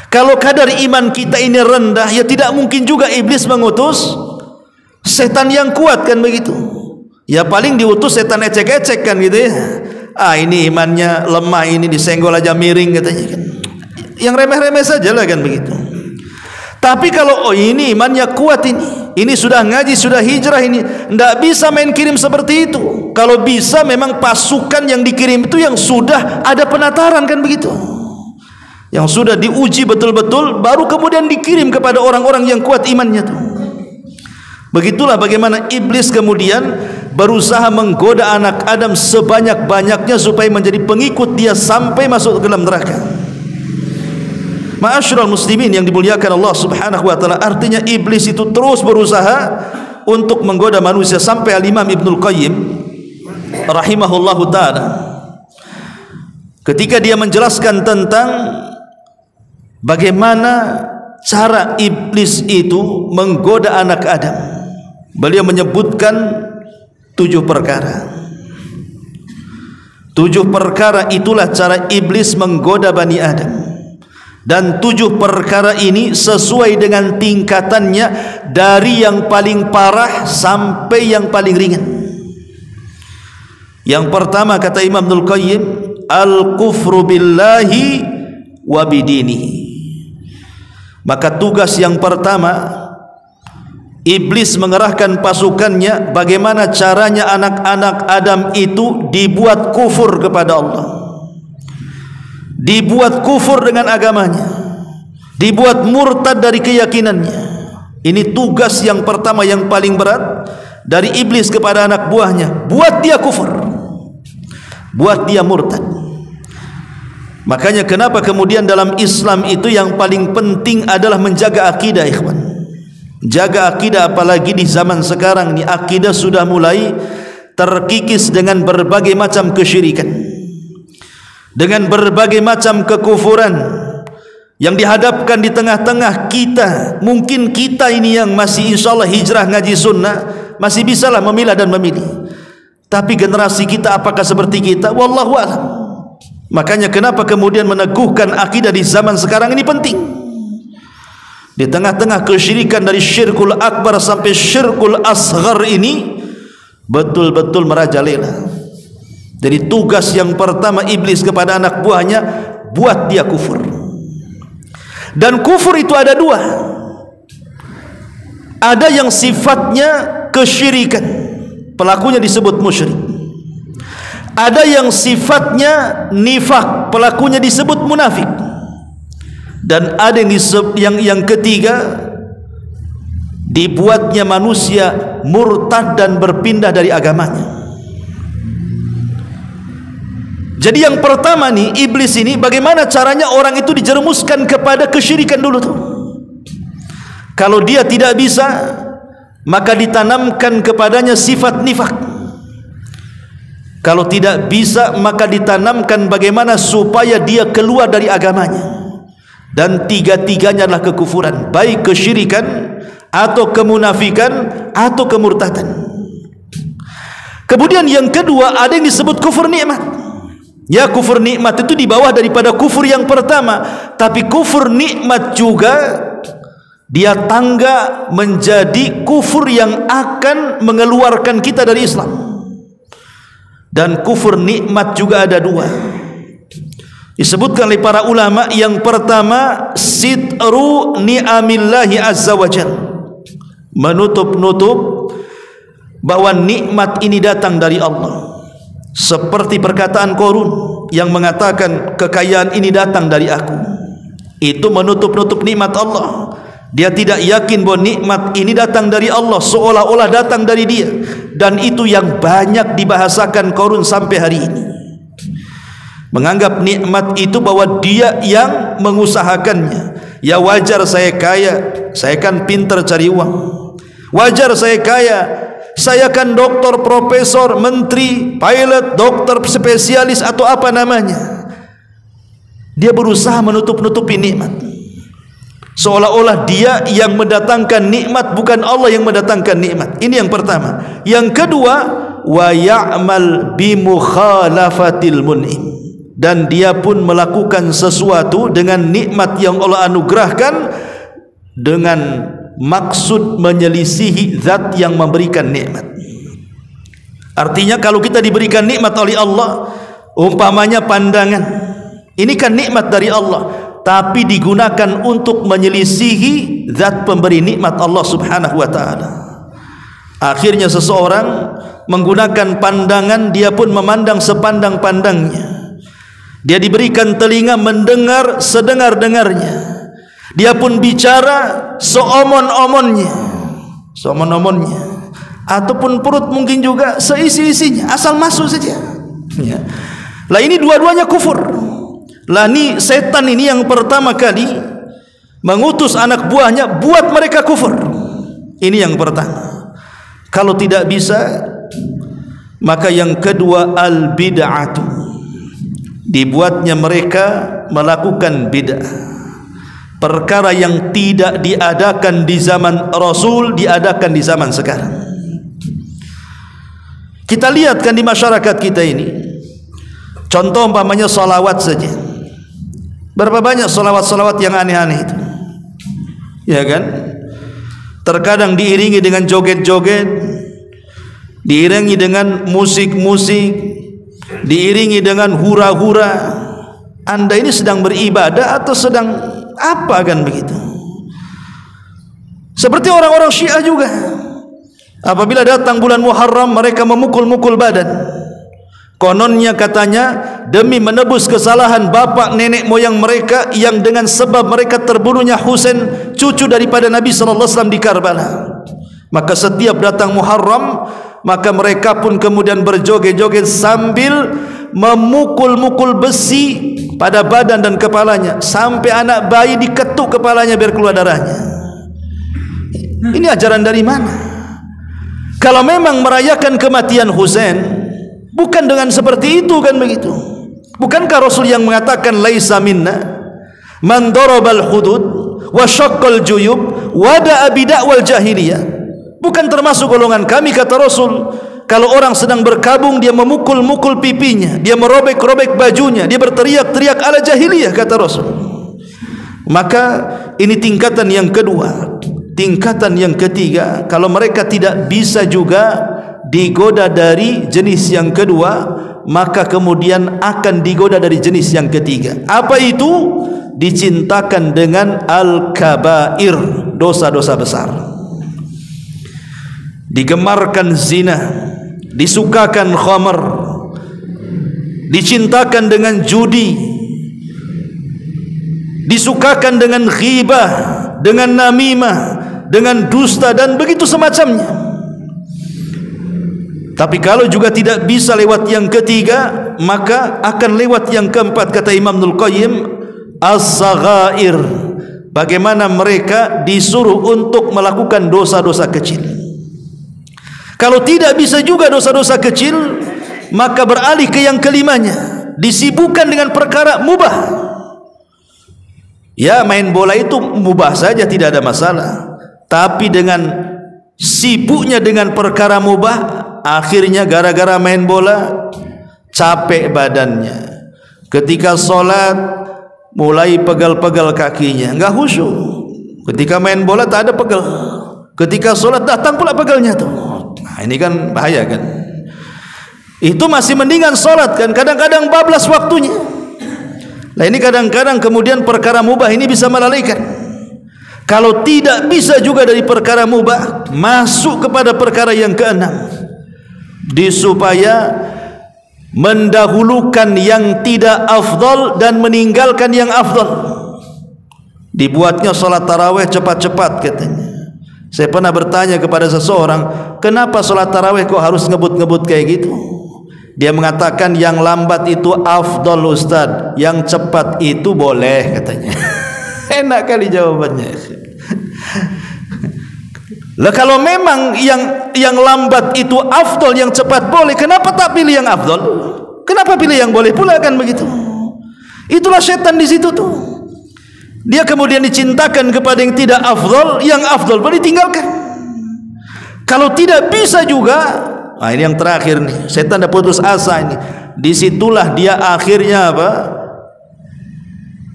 Kalau kadar iman kita ini rendah, ya tidak mungkin juga iblis mengutus setan yang kuat, kan begitu. Ya paling diutus setan ecek-ecek, kan gitu ya. Ini imannya lemah, ini disenggol aja miring katanya, kan. Yang remeh-remeh saja lah, kan begitu. Tapi kalau ini imannya kuat, ini sudah ngaji, sudah hijrah, ini tidak bisa main kirim seperti itu. Kalau bisa memang pasukan yang dikirim itu yang sudah ada penataran, kan begitu, yang sudah diuji betul-betul, baru kemudian dikirim kepada orang-orang yang kuat imannya tuh. Begitulah bagaimana iblis kemudian berusaha menggoda anak Adam sebanyak-banyaknya supaya menjadi pengikut dia sampai masuk ke dalam neraka. Ma'asyiral muslimin yang dimuliakan Allah Subhanahu wa taala, artinya iblis itu terus berusaha untuk menggoda manusia, sampai Al-Imam Ibnul Qayyim rahimahullahu taala ketika dia menjelaskan tentang bagaimana cara iblis itu menggoda anak Adam, beliau menyebutkan 7 perkara. 7 perkara itulah cara iblis menggoda Bani Adam. Dan 7 perkara ini sesuai dengan tingkatannya, dari yang paling parah sampai yang paling ringan. Yang pertama kata Imam Ibnul Qayyim, al-kufru billahi wa bidinihi. Maka tugas yang pertama, iblis mengerahkan pasukannya bagaimana caranya anak-anak Adam itu dibuat kufur kepada Allah, dibuat kufur dengan agamanya, dibuat murtad dari keyakinannya. Ini tugas yang pertama yang paling berat dari iblis kepada anak buahnya, buat dia kufur, buat dia murtad. Makanya kenapa kemudian dalam Islam itu yang paling penting adalah menjaga akidah, ikhwan. Jaga akidah, apalagi di zaman sekarang ini akidah sudah mulai terkikis dengan berbagai macam kesyirikan, dengan berbagai macam kekufuran yang dihadapkan di tengah-tengah kita. Mungkin kita ini yang masih insyaallah hijrah ngaji sunnah masih bisalah memilah dan memilih, tapi generasi kita apakah seperti kita? Wallahu a'lam. Makanya kenapa kemudian meneguhkan akidah di zaman sekarang ini penting. Di tengah-tengah kesyirikan dari syirkul akbar sampai syirkul asghar ini betul-betul merajalela. Jadi tugas yang pertama iblis kepada anak buahnya, buat dia kufur. Dan kufur itu ada 2. Ada yang sifatnya kesyirikan, pelakunya disebut musyrik. Ada yang sifatnya nifak, pelakunya disebut munafik. Dan ada yang ketiga, dibuatnya manusia murtad dan berpindah dari agamanya. Jadi yang pertama nih, iblis ini bagaimana caranya orang itu dijerumuskan kepada kesyirikan dulu tuh. Kalau dia tidak bisa, maka ditanamkan kepadanya sifat nifak. Kalau tidak bisa, maka ditanamkan bagaimana supaya dia keluar dari agamanya. Dan tiga-tiganya adalah kekufuran, baik kesyirikan atau kemunafikan atau kemurtadan. Kemudian yang kedua, ada yang disebut kufur nikmat. Ya, kufur nikmat itu di bawah daripada kufur yang pertama, tapi kufur nikmat juga dia tangga menjadi kufur yang akan mengeluarkan kita dari Islam. Dan kufur nikmat juga ada 2. Disebutkan oleh para ulama, yang pertama sitru ni'amillahi azza wajal, menutup-nutup bahwa nikmat ini datang dari Allah. Seperti perkataan Qarun, yang mengatakan kekayaan ini datang dari aku, itu menutup-nutup nikmat Allah. Dia tidak yakin bahwa nikmat ini datang dari Allah, seolah-olah datang dari dia. Dan itu yang banyak dibahasakan Qarun sampai hari ini. Menganggap nikmat itu bahwa dia yang mengusahakannya. Ya wajar saya kaya, saya kan pintar cari uang. Wajar saya kaya, saya kan doktor, profesor, menteri, pilot, dokter spesialis atau apa namanya. Dia berusaha menutup-nutupi nikmat, seolah-olah dia yang mendatangkan nikmat, bukan Allah yang mendatangkan nikmat. Ini yang pertama. Yang kedua, wa ya'mal bi mukhalafatil mun'im, dan dia pun melakukan sesuatu dengan nikmat yang Allah anugerahkan dengan maksud menyelisihi zat yang memberikan nikmat. Artinya kalau kita diberikan nikmat oleh Allah, umpamanya pandangan, ini kan nikmat dari Allah, tapi digunakan untuk menyelisihi zat pemberi nikmat Allah subhanahu wa ta'ala. Akhirnya seseorang menggunakan pandangan, dia pun memandang sepandang-pandangnya. Dia diberikan telinga mendengar sedengar-dengarnya. Dia pun bicara seomon-omonnya, ataupun perut mungkin juga seisi-isinya, asal masuk saja. Ya. Lah ini dua-duanya kufur. Lah ini setan ini yang pertama kali mengutus anak buahnya buat mereka kufur. Ini yang pertama. Kalau tidak bisa, maka yang kedua al-bid'atu, dibuatnya mereka melakukan bid'ah. Perkara yang tidak diadakan di zaman Rasul diadakan di zaman sekarang. Kita lihat kan di masyarakat kita ini, contoh umpamanya salawat saja. Berapa banyak salawat-salawat yang aneh-aneh itu, ya kan? Terkadang diiringi dengan joget-joget, diiringi dengan musik-musik, diiringi dengan hura-hura. Anda ini sedang beribadah atau sedang apa kan begitu? Seperti orang-orang Syiah juga, apabila datang bulan Muharram mereka memukul-mukul badan. Kononnya katanya demi menebus kesalahan bapak nenek moyang mereka yang dengan sebab mereka terbunuhnya Husain, cucu daripada Nabi sallallahu alaihi wasallam di Karbala. Maka setiap datang Muharram, maka mereka pun kemudian berjoget-joget sambil memukul-mukul besi pada badan dan kepalanya, sampai anak bayi diketuk kepalanya biar keluar darahnya. Ini ajaran dari mana? Kalau memang merayakan kematian Husain, bukan dengan seperti itu kan begitu? Bukankah Rasul yang mengatakan laisa minna man darabal hudud wa syaqqal juyub wa da'a bid'awal jahiliyah? Bukan termasuk golongan kami, kata Rasul, kalau orang sedang berkabung dia memukul-mukul pipinya, dia merobek-robek bajunya, dia berteriak-teriak ala jahiliyah, kata Rasul. Maka ini tingkatan yang kedua. Tingkatan yang ketiga, kalau mereka tidak bisa juga digoda dari jenis yang kedua, maka kemudian akan digoda dari jenis yang ketiga. Apa itu? Dicintakan dengan al-kabair, dosa-dosa besar. Digemarkan zina, disukakan khamar, dicintakan dengan judi, disukakan dengan ghibah, dengan namimah, dengan dusta dan begitu semacamnya. Tapi kalau juga tidak bisa lewat yang ketiga, maka akan lewat yang keempat, kata Imam Ibnul Qayyim, as-saghair. Bagaimana mereka disuruh untuk melakukan dosa-dosa kecil. Kalau tidak bisa juga dosa-dosa kecil, maka beralih ke yang kelimanya, disibukkan dengan perkara mubah. Ya, main bola itu mubah saja, tidak ada masalah. Tapi dengan sibuknya dengan perkara mubah, akhirnya gara-gara main bola capek badannya. Ketika sholat mulai pegal-pegal kakinya, enggak khusyuk. Ketika main bola tak ada pegal, ketika sholat datang pula pegalnya tuh. Nah, ini kan bahaya kan. Itu masih mendingan sholat kan, kadang-kadang bablas waktunya. Nah ini kadang-kadang kemudian perkara mubah ini bisa melalaikan. Kalau tidak bisa juga dari perkara mubah, masuk kepada perkara yang keenam, supaya mendahulukan yang tidak afdal dan meninggalkan yang afdal. Dibuatnya salat tarawih cepat-cepat katanya. Saya pernah bertanya kepada seseorang, kenapa salat tarawih kok harus ngebut-ngebut kayak gitu? Dia mengatakan yang lambat itu afdal Ustaz, yang cepat itu boleh katanya. Enak kali jawabannya. Lah kalau memang yang lambat itu afdal, yang cepat boleh, kenapa tak pilih yang afdal? Kenapa pilih yang boleh pula, kan begitu? Itulah setan di situ tuh. Dia kemudian dicintakan kepada yang tidak afdal, yang afdal boleh ditinggalkan. Kalau tidak bisa juga, nah ini yang terakhir nih, setan dah putus asa ini. Disitulah dia akhirnya apa?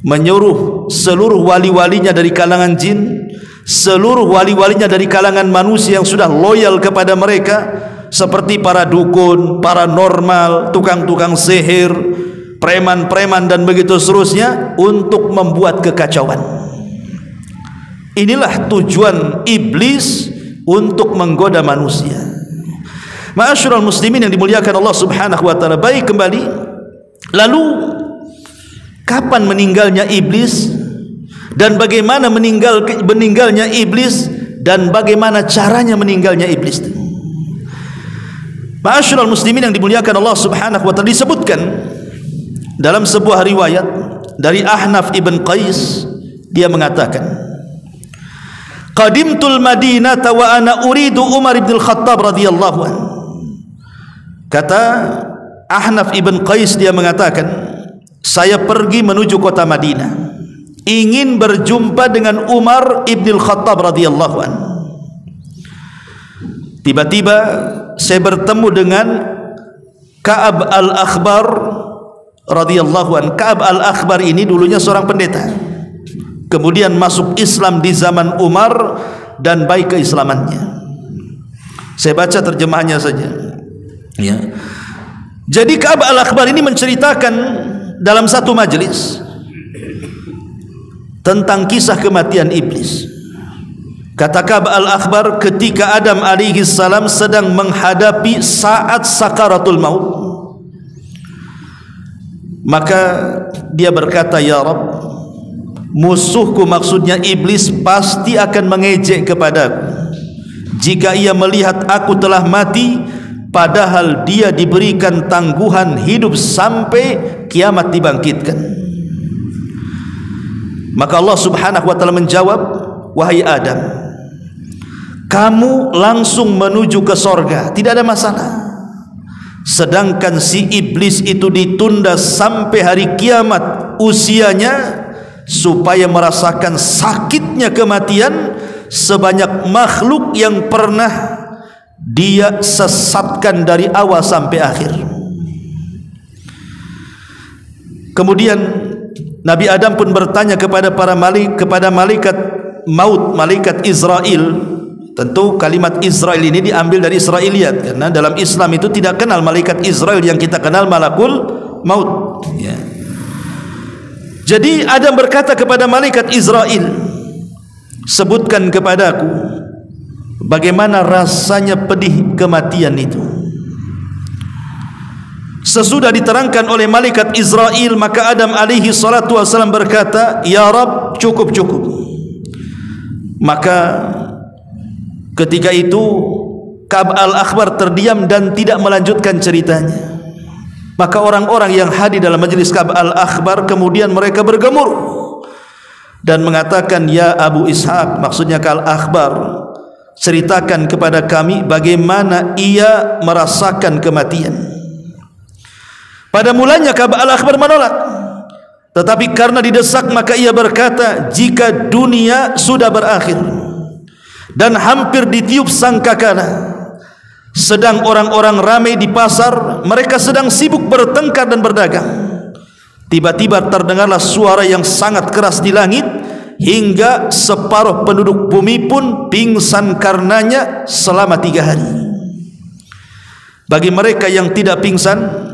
Menyuruh seluruh wali-walinya dari kalangan jin, seluruh wali-walinya dari kalangan manusia yang sudah loyal kepada mereka, seperti para dukun, paranormal, tukang-tukang sihir, preman-preman dan begitu seterusnya, untuk membuat kekacauan. Inilah tujuan iblis untuk menggoda manusia. Ma'asyiral muslimin yang dimuliakan Allah Subhanahu wa taala. Baik, kembali. Lalu kapan meninggalnya iblis dan bagaimana meninggalnya iblis dan bagaimana caranya meninggalnya iblis? Ma'asyiral muslimin yang dimuliakan Allah Subhanahu wa taala, disebutkan dalam sebuah riwayat dari Ahnaf ibn Qais, dia mengatakan, qadimtul Madinata wa ana uridu Umar ibn al-Khattab radhiyallahu anhu. Kata Ahnaf ibn Qais, dia mengatakan, saya pergi menuju kota Madinah, ingin berjumpa dengan Umar ibn al-Khattab radhiyallahu anhu. Tiba-tiba saya bertemu dengan Ka'ab al-Akhbar radhiyallahu anhu. Ka'ab al-Akhbar ini dulunya seorang pendeta, kemudian masuk Islam di zaman Umar dan baik keislamannya. Saya baca terjemahannya saja ya. Jadi Ka'ab al-Akhbar ini menceritakan dalam satu majelis tentang kisah kematian iblis. Kata Ka'ab al-Akhbar, ketika Adam alaihi salam sedang menghadapi saat sakaratul maut, maka dia berkata, ya Rabb, musuhku, maksudnya iblis, pasti akan mengejek kepadaku jika ia melihat aku telah mati, padahal dia diberikan tangguhan hidup sampai kiamat dibangkitkan. Maka Allah Subhanahu wa taala menjawab, wahai Adam, kamu langsung menuju ke sorga, tidak ada masalah. Sedangkan si iblis itu ditunda sampai hari kiamat usianya, supaya merasakan sakitnya kematian sebanyak makhluk yang pernah dia sesatkan dari awal sampai akhir. Kemudian Nabi Adam pun bertanya kepada malaikat maut, malaikat Israel. Tentu kalimat Israel ini diambil dari Israiliyat, karena dalam Islam itu tidak kenal malaikat Israel yang kita kenal malakul maut ya. Jadi Adam berkata kepada malaikat Israel, sebutkan kepadaku bagaimana rasanya pedih kematian itu. Sesudah diterangkan oleh malaikat Israel, maka Adam alaihi salatu wasallam berkata, ya Rabb, cukup. Maka ketika itu Ka'ab al-Akhbar terdiam dan tidak melanjutkan ceritanya. Maka orang-orang yang hadir dalam majelis Ka'ab al-Akhbar kemudian mereka bergemuruh dan mengatakan, ya Abu Ishaq, maksudnya Ka'ab al-Akhbar, ceritakan kepada kami bagaimana ia merasakan kematian. Pada mulanya Ka'ab al-Akhbar menolak, tetapi karena didesak maka ia berkata, jika dunia sudah berakhir dan hampir ditiup sangkakala, sedang orang-orang ramai di pasar, mereka sedang sibuk bertengkar dan berdagang, tiba-tiba terdengarlah suara yang sangat keras di langit, hingga separuh penduduk bumi pun pingsan karenanya selama 3 hari. Bagi mereka yang tidak pingsan,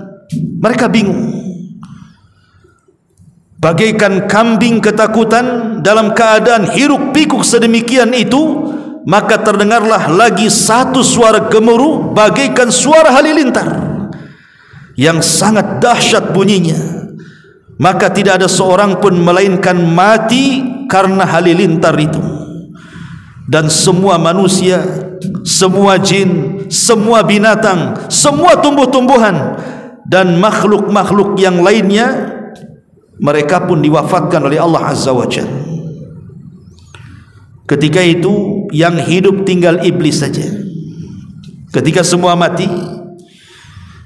mereka bingung, bagaikan kambing ketakutan dalam keadaan hiruk pikuk sedemikian itu. Maka terdengarlah lagi satu suara gemuruh bagaikan suara halilintar yang sangat dahsyat bunyinya, maka tidak ada seorang pun melainkan mati karena halilintar itu. Dan semua manusia, semua jin, semua binatang, semua tumbuh-tumbuhan dan makhluk-makhluk yang lainnya, mereka pun diwafatkan oleh Allah Azza wa Jalla. Ketika itu yang hidup tinggal iblis saja. Ketika semua mati,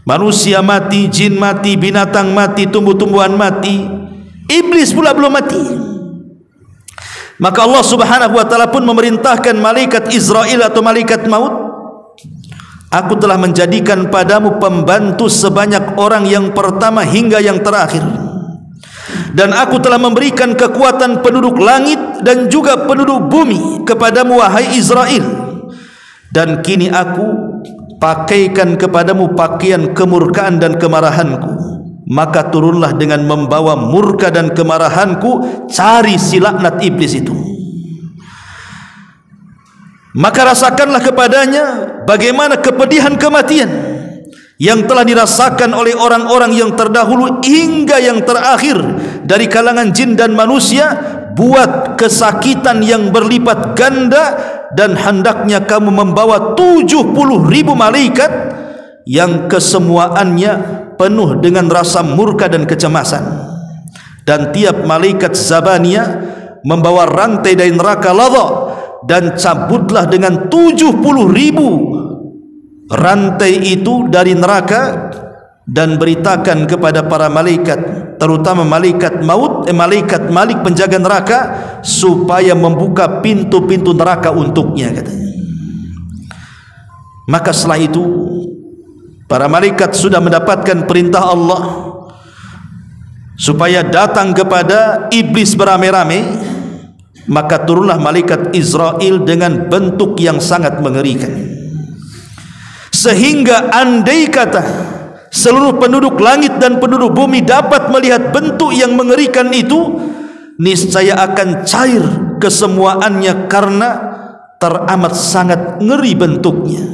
manusia mati, jin mati, binatang mati, tumbuh-tumbuhan mati, iblis pula belum mati. Maka Allah Subhanahu wa taala pun memerintahkan malaikat Israel atau malaikat maut, aku telah menjadikan padamu pembantu sebanyak orang yang pertama hingga yang terakhir. Dan aku telah memberikan kekuatan penduduk langit dan juga penduduk bumi kepadamu wahai Israel. Dan kini aku pakaikan kepadamu pakaian kemurkaan dan kemarahanku. Maka turunlah dengan membawa murka dan kemarahanku, cari si laknat iblis itu. Maka rasakanlah kepadanya bagaimana kepedihan kematian yang telah dirasakan oleh orang-orang yang terdahulu hingga yang terakhir dari kalangan jin dan manusia. Buat kesakitan yang berlipat ganda, dan hendaknya kamu membawa 70.000 malaikat yang kesemuaannya penuh dengan rasa murka dan kecemasan. Dan tiap malaikat Zabaniyah membawa rantai dari neraka Ladha, dan cabutlah dengan 70.000 rantai itu dari neraka, dan beritakan kepada para malaikat, terutama malaikat maut, malaikat malik penjaga neraka, supaya membuka pintu-pintu neraka untuknya, katanya. Maka setelah itu para malaikat sudah mendapatkan perintah Allah supaya datang kepada iblis beramai-ramai. Maka turunlah malaikat Israel dengan bentuk yang sangat mengerikan, sehingga andai kata seluruh penduduk langit dan penduduk bumi dapat melihat bentuk yang mengerikan itu, niscaya akan cair kesemuaannya karena teramat sangat ngeri bentuknya.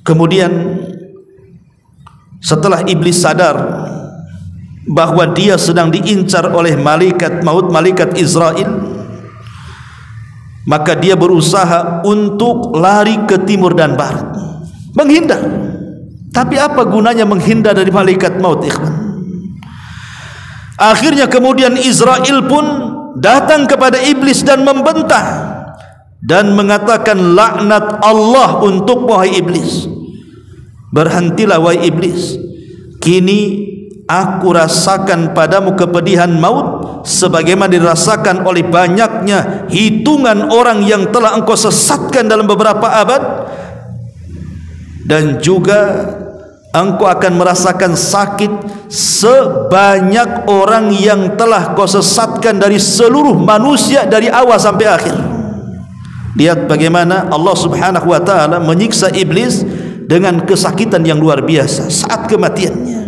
Kemudian setelah iblis sadar bahwa dia sedang diincar oleh malaikat maut, malaikat Israel, maka dia berusaha untuk lari ke timur dan barat, menghindar. Tapi apa gunanya menghindar dari malaikat maut, ikhwan? Akhirnya kemudian Israel pun datang kepada iblis dan membantah dan mengatakan, laknat Allah untuk wahai iblis. Berhentilah wahai iblis, kini aku rasakan padamu kepedihan maut sebagaimana dirasakan oleh banyaknya hitungan orang yang telah engkau sesatkan dalam beberapa abad. Dan juga engkau akan merasakan sakit sebanyak orang yang telah kau sesatkan dari seluruh manusia dari awal sampai akhir. Lihat bagaimana Allah Subhanahu wa taala menyiksa iblis dengan kesakitan yang luar biasa saat kematiannya.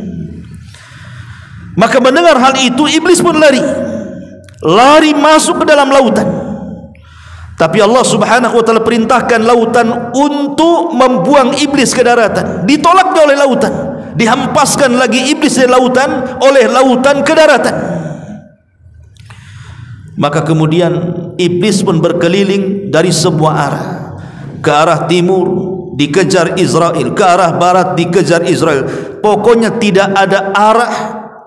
Maka mendengar hal itu, iblis pun lari masuk ke dalam lautan. Tapi Allah Subhanahu wa taala perintahkan lautan untuk membuang iblis ke daratan. Ditolaknya oleh lautan, dihampaskan lagi iblis dari lautan oleh lautan ke daratan. Maka kemudian iblis pun berkeliling dari semua arah. Ke arah timur dikejar Israel, ke arah barat dikejar Israel. Pokoknya tidak ada arah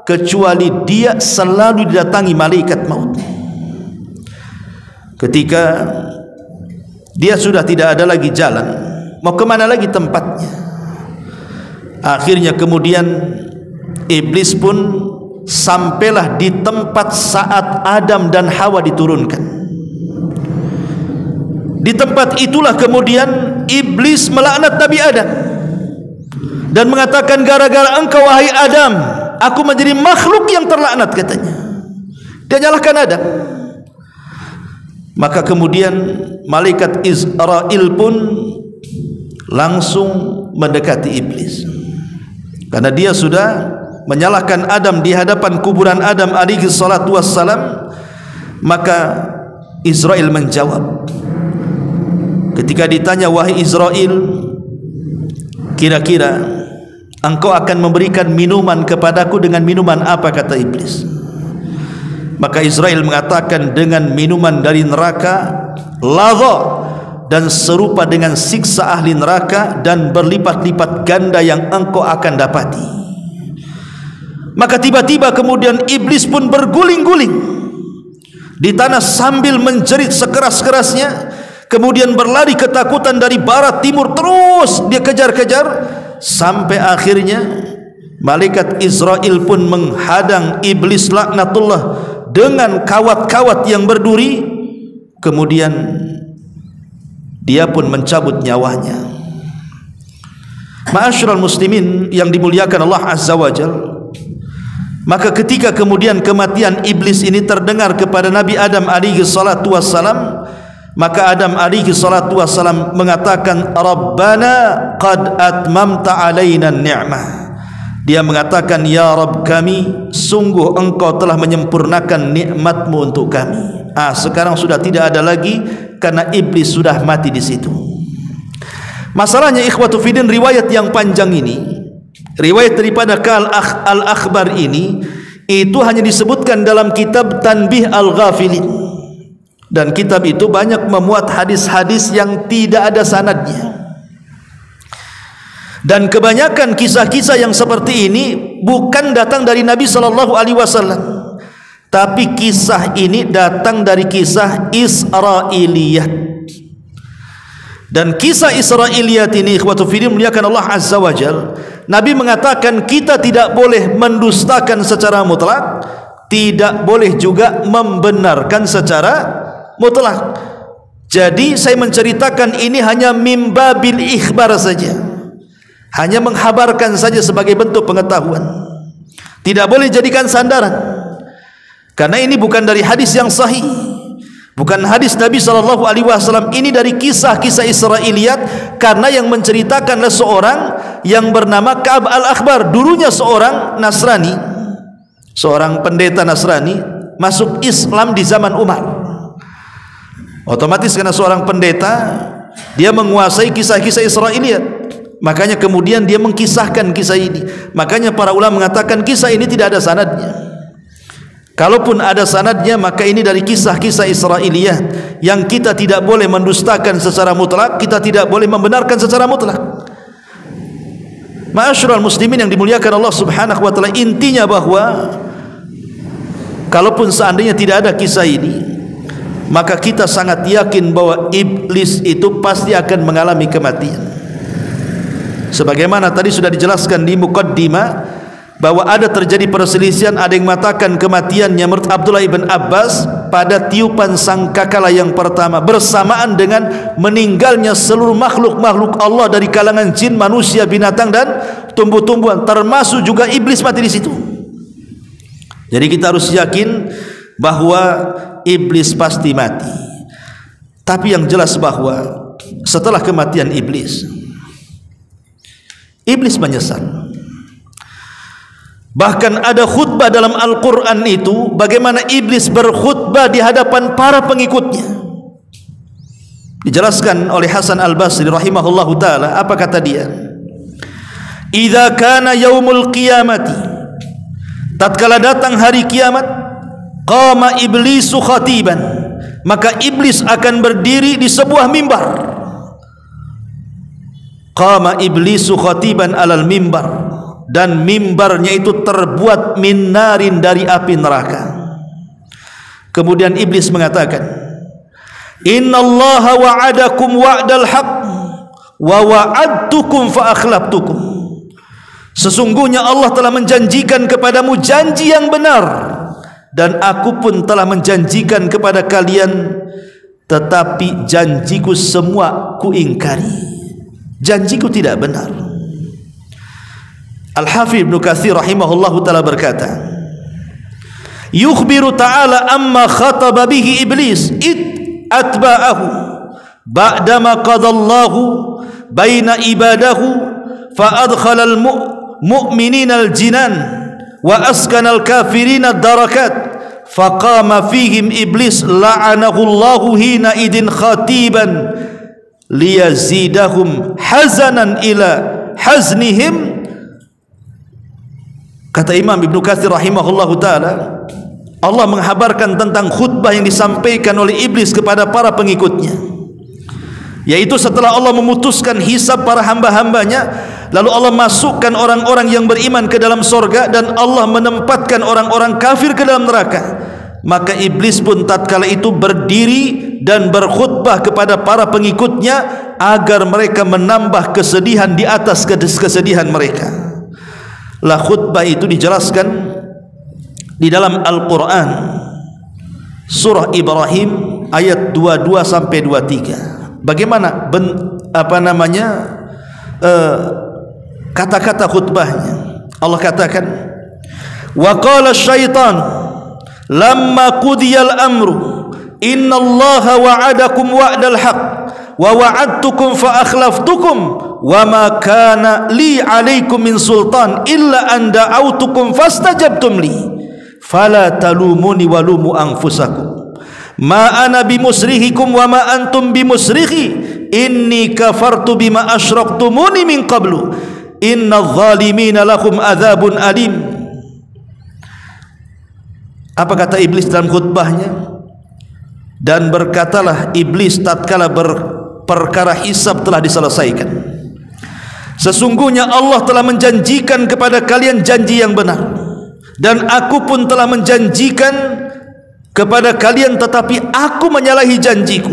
kecuali dia selalu didatangi malaikat maut. Ketika dia sudah tidak ada lagi jalan, mau kemana lagi tempatnya, akhirnya kemudian iblis pun sampailah di tempat saat Adam dan Hawa diturunkan. Di tempat itulah kemudian iblis melaknat Nabi Adam dan mengatakan, gara-gara engkau wahai Adam, aku menjadi makhluk yang terlaknat, katanya. Dia nyalahkan Adam. Maka kemudian malaikat Israel pun langsung mendekati iblis, karena dia sudah menyalahkan Adam di hadapan kuburan Adam alaihi salatu wassalam. Maka Israel menjawab, ketika ditanya, wahai Israel, kira-kira engkau akan memberikan minuman kepadaku dengan minuman apa, kata iblis. Maka Israel mengatakan, dengan minuman dari neraka, ladha, dan serupa dengan siksa ahli neraka, dan berlipat-lipat ganda yang engkau akan dapati. Maka tiba-tiba kemudian iblis pun berguling-guling di tanah sambil menjerit sekeras-kerasnya, kemudian berlari ketakutan dari barat timur, terus dia kejar-kejar sampai akhirnya malaikat Israel pun menghadang iblis laknatullah dengan kawat-kawat yang berduri, kemudian dia pun mencabut nyawanya. Ma'asyiral muslimin yang dimuliakan Allah Azza wa Jalla, maka ketika kemudian kematian iblis ini terdengar kepada Nabi Adam alaihi salatu wassalam, maka Adam alaihi salatu wassalam mengatakan, Rabbana qad atmamta alaina ni'mah. Dia mengatakan, ya Rabb kami, sungguh engkau telah menyempurnakan nikmatmu untuk kami. Sekarang sudah tidak ada lagi, karena iblis sudah mati di situ. Masalahnya ikhwatu fiddin, riwayat yang panjang ini, riwayat daripada Al-Akhbar ini, itu hanya disebutkan dalam kitab Tanbih Al-Ghafilin, dan kitab itu banyak memuat hadis-hadis yang tidak ada sanadnya. Dan kebanyakan kisah-kisah yang seperti ini bukan datang dari Nabi SAW, tapi kisah ini datang dari kisah Israiliyat. Dan kisah Israiliyat ini, ikhwatu fiddin muliakan Allah Azza wa Jalla, Nabi mengatakan kita tidak boleh mendustakan secara mutlak, tidak boleh juga membenarkan secara mutlak. Jadi saya menceritakan ini hanya mimbabil ikhbar saja, hanya menghabarkan saja sebagai bentuk pengetahuan, tidak boleh jadikan sandaran, karena ini bukan dari hadis yang sahih, bukan hadis Nabi SAW. Ini dari kisah-kisah Israiliyat, karena yang menceritakanlah seorang yang bernama Ka'ab Al-Akhbar, dulunya seorang Nasrani, seorang pendeta Nasrani, masuk Islam di zaman Umar. Otomatis karena seorang pendeta, dia menguasai kisah-kisah Israiliyat, makanya kemudian dia mengkisahkan kisah ini. Makanya para ulama mengatakan kisah ini tidak ada sanadnya. Kalaupun ada sanadnya, maka ini dari kisah-kisah Israiliyat yang kita tidak boleh mendustakan secara mutlak, kita tidak boleh membenarkan secara mutlak. Ma'asyiral muslimin yang dimuliakan Allah Subhanahu wa taala, intinya bahwa kalaupun seandainya tidak ada kisah ini, maka kita sangat yakin bahwa iblis itu pasti akan mengalami kematian. Sebagaimana tadi sudah dijelaskan di muqaddimah, bahwa ada terjadi perselisihan, ada yang mengatakan kematiannya menurut Abdullah ibn Abbas pada tiupan sangkakala yang pertama, bersamaan dengan meninggalnya seluruh makhluk-makhluk Allah dari kalangan jin, manusia, binatang dan tumbuh-tumbuhan, termasuk juga iblis mati di situ. Jadi kita harus yakin bahwa iblis pasti mati. Tapi yang jelas bahwa setelah kematian iblis menyesal. Bahkan ada khutbah dalam Al-Quran itu, bagaimana iblis berkhutbah di hadapan para pengikutnya. Dijelaskan oleh Hasan Al-Basri rahimahullahu ta'ala, apa kata dia? Idza kana yaumul qiyamati, tatkala datang hari kiamat, qama iblisu khatiban, maka iblis akan berdiri di sebuah mimbar. Qama iblisu khatiban alal mimbar, dan mimbarnya itu terbuat min narin, dari api neraka. Kemudian iblis mengatakan, innallaha wa'adakum wa'dal haq wa wa'adtukum fa akhlaftukum. Sesungguhnya Allah telah menjanjikan kepadamu janji yang benar, dan aku pun telah menjanjikan kepada kalian, tetapi janjiku semua kuingkari. Janjiku tidak benar. Al-Hafidz Ibnu Katsir rahimahullahu taala berkata, yukhbiru ta'ala amma khataba bihi iblis id atba'ahu ba'dama qadallahu baina ibadahu fa adkhala al-mu'minina al-jinan wa askana al-kafirina ad-darakat faqama fihim iblis la'anahu Allahu hina idin khatiban liyazidahum hazanan ila haznihim Kata Imam Ibnu Katsir rahimahullahu taala, Allah menghabarkan tentang khutbah yang disampaikan oleh iblis kepada para pengikutnya, yaitu setelah Allah memutuskan hisab para hamba-hambanya, lalu Allah masukkan orang-orang yang beriman ke dalam sorga dan Allah menempatkan orang-orang kafir ke dalam neraka. Maka iblis pun tatkala itu berdiri dan berkhutbah kepada para pengikutnya agar mereka menambah kesedihan di atas kesedihan mereka. Lah khutbah itu dijelaskan di dalam Al-Quran surah Ibrahim ayat 22 sampai 23. Bagaimana kata-kata khutbahnya? Allah katakan, wa qala syaitan lamma qudiyal amru innallaha wa'adakum wa'dal haq wa wa'adtukum fa akhlaftukum wa ma kana li 'alaikum min sultan illa an da'awtukum fastajabtum li fala talumuni walumu anfusakum ma ana bimusrihikum wa ma antum bimusrikhi inni kafartu bima asyraktumuni min qablu innadh zalimina lahum adzabun alim. Apa kata iblis dalam khutbahnya? Dan berkatalah iblis tatkala perkara hisab telah diselesaikan, sesungguhnya Allah telah menjanjikan kepada kalian janji yang benar, dan aku pun telah menjanjikan kepada kalian, tetapi aku menyalahi janjiku.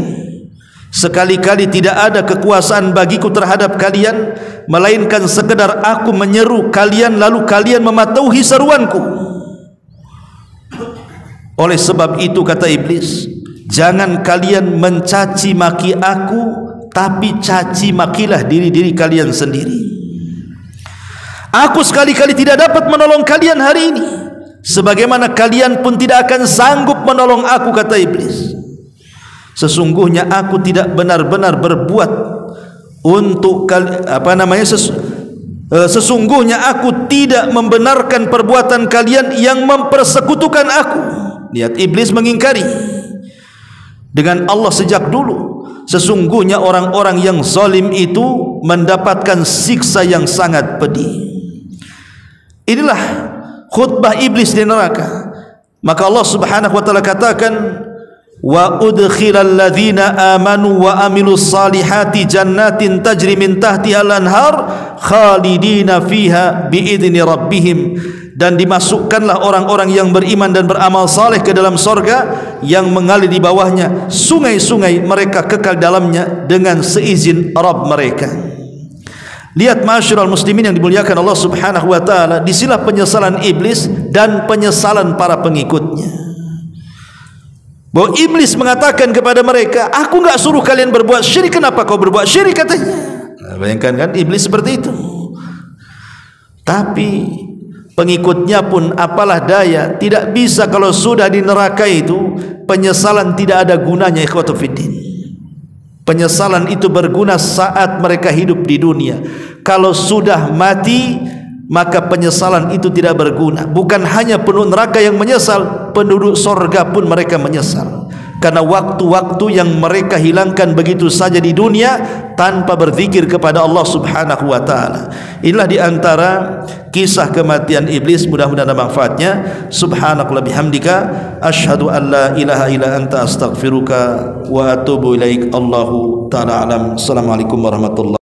Sekali-kali tidak ada kekuasaan bagiku terhadap kalian, melainkan sekedar aku menyeru kalian lalu kalian mematuhi seruanku. Oleh sebab itu kata iblis, jangan kalian mencaci maki aku, tapi caci makilah diri-diri kalian sendiri. Aku sekali-kali tidak dapat menolong kalian hari ini, sebagaimana kalian pun tidak akan sanggup menolong aku, kata iblis. Sesungguhnya aku tidak benar-benar berbuat untuk sesungguhnya aku tidak membenarkan perbuatan kalian yang mempersekutukan aku. Lihat, iblis mengingkari dengan Allah sejak dulu. Sesungguhnya orang-orang yang zalim itu mendapatkan siksa yang sangat pedih. Inilah khutbah iblis di neraka. Maka Allah Subhanahu wa taala katakan, wa udkhilal ladzina amanu wa amilus salihati jannatin tajri min tahtiha al-anhar khalidina fiha biidzni rabbihim. Dan dimasukkanlah orang-orang yang beriman dan beramal saleh ke dalam sorga yang mengalir di bawahnya sungai-sungai, mereka kekal dalamnya dengan seizin Rabb mereka. Lihat ma'asyiral muslimin yang dimuliakan Allah Subhanahu wa taala, disinilah penyesalan iblis dan penyesalan para pengikutnya. Bahwa iblis mengatakan kepada mereka, aku enggak suruh kalian berbuat syirik, kenapa kau berbuat syirik, katanya. Nah, bayangkan kan iblis seperti itu. Tapi pengikutnya pun apalah daya, tidak bisa. Kalau sudah di neraka itu penyesalan tidak ada gunanya, ikhwatu fiddin. Penyesalan itu berguna saat mereka hidup di dunia. Kalau sudah mati maka penyesalan itu tidak berguna. Bukan hanya penduduk neraka yang menyesal, penduduk sorga pun mereka menyesal, karena waktu-waktu yang mereka hilangkan begitu saja di dunia tanpa berzikir kepada Allah Subhanahu wa taala. Inilah di antara kisah kematian iblis, mudah-mudahan ada manfaatnya. Subhanakallah bihamdika asyhadu an la ilaha illa anta astaghfiruka wa atubu ilaik. Allahu taala alam. Assalamualaikum warahmatullahi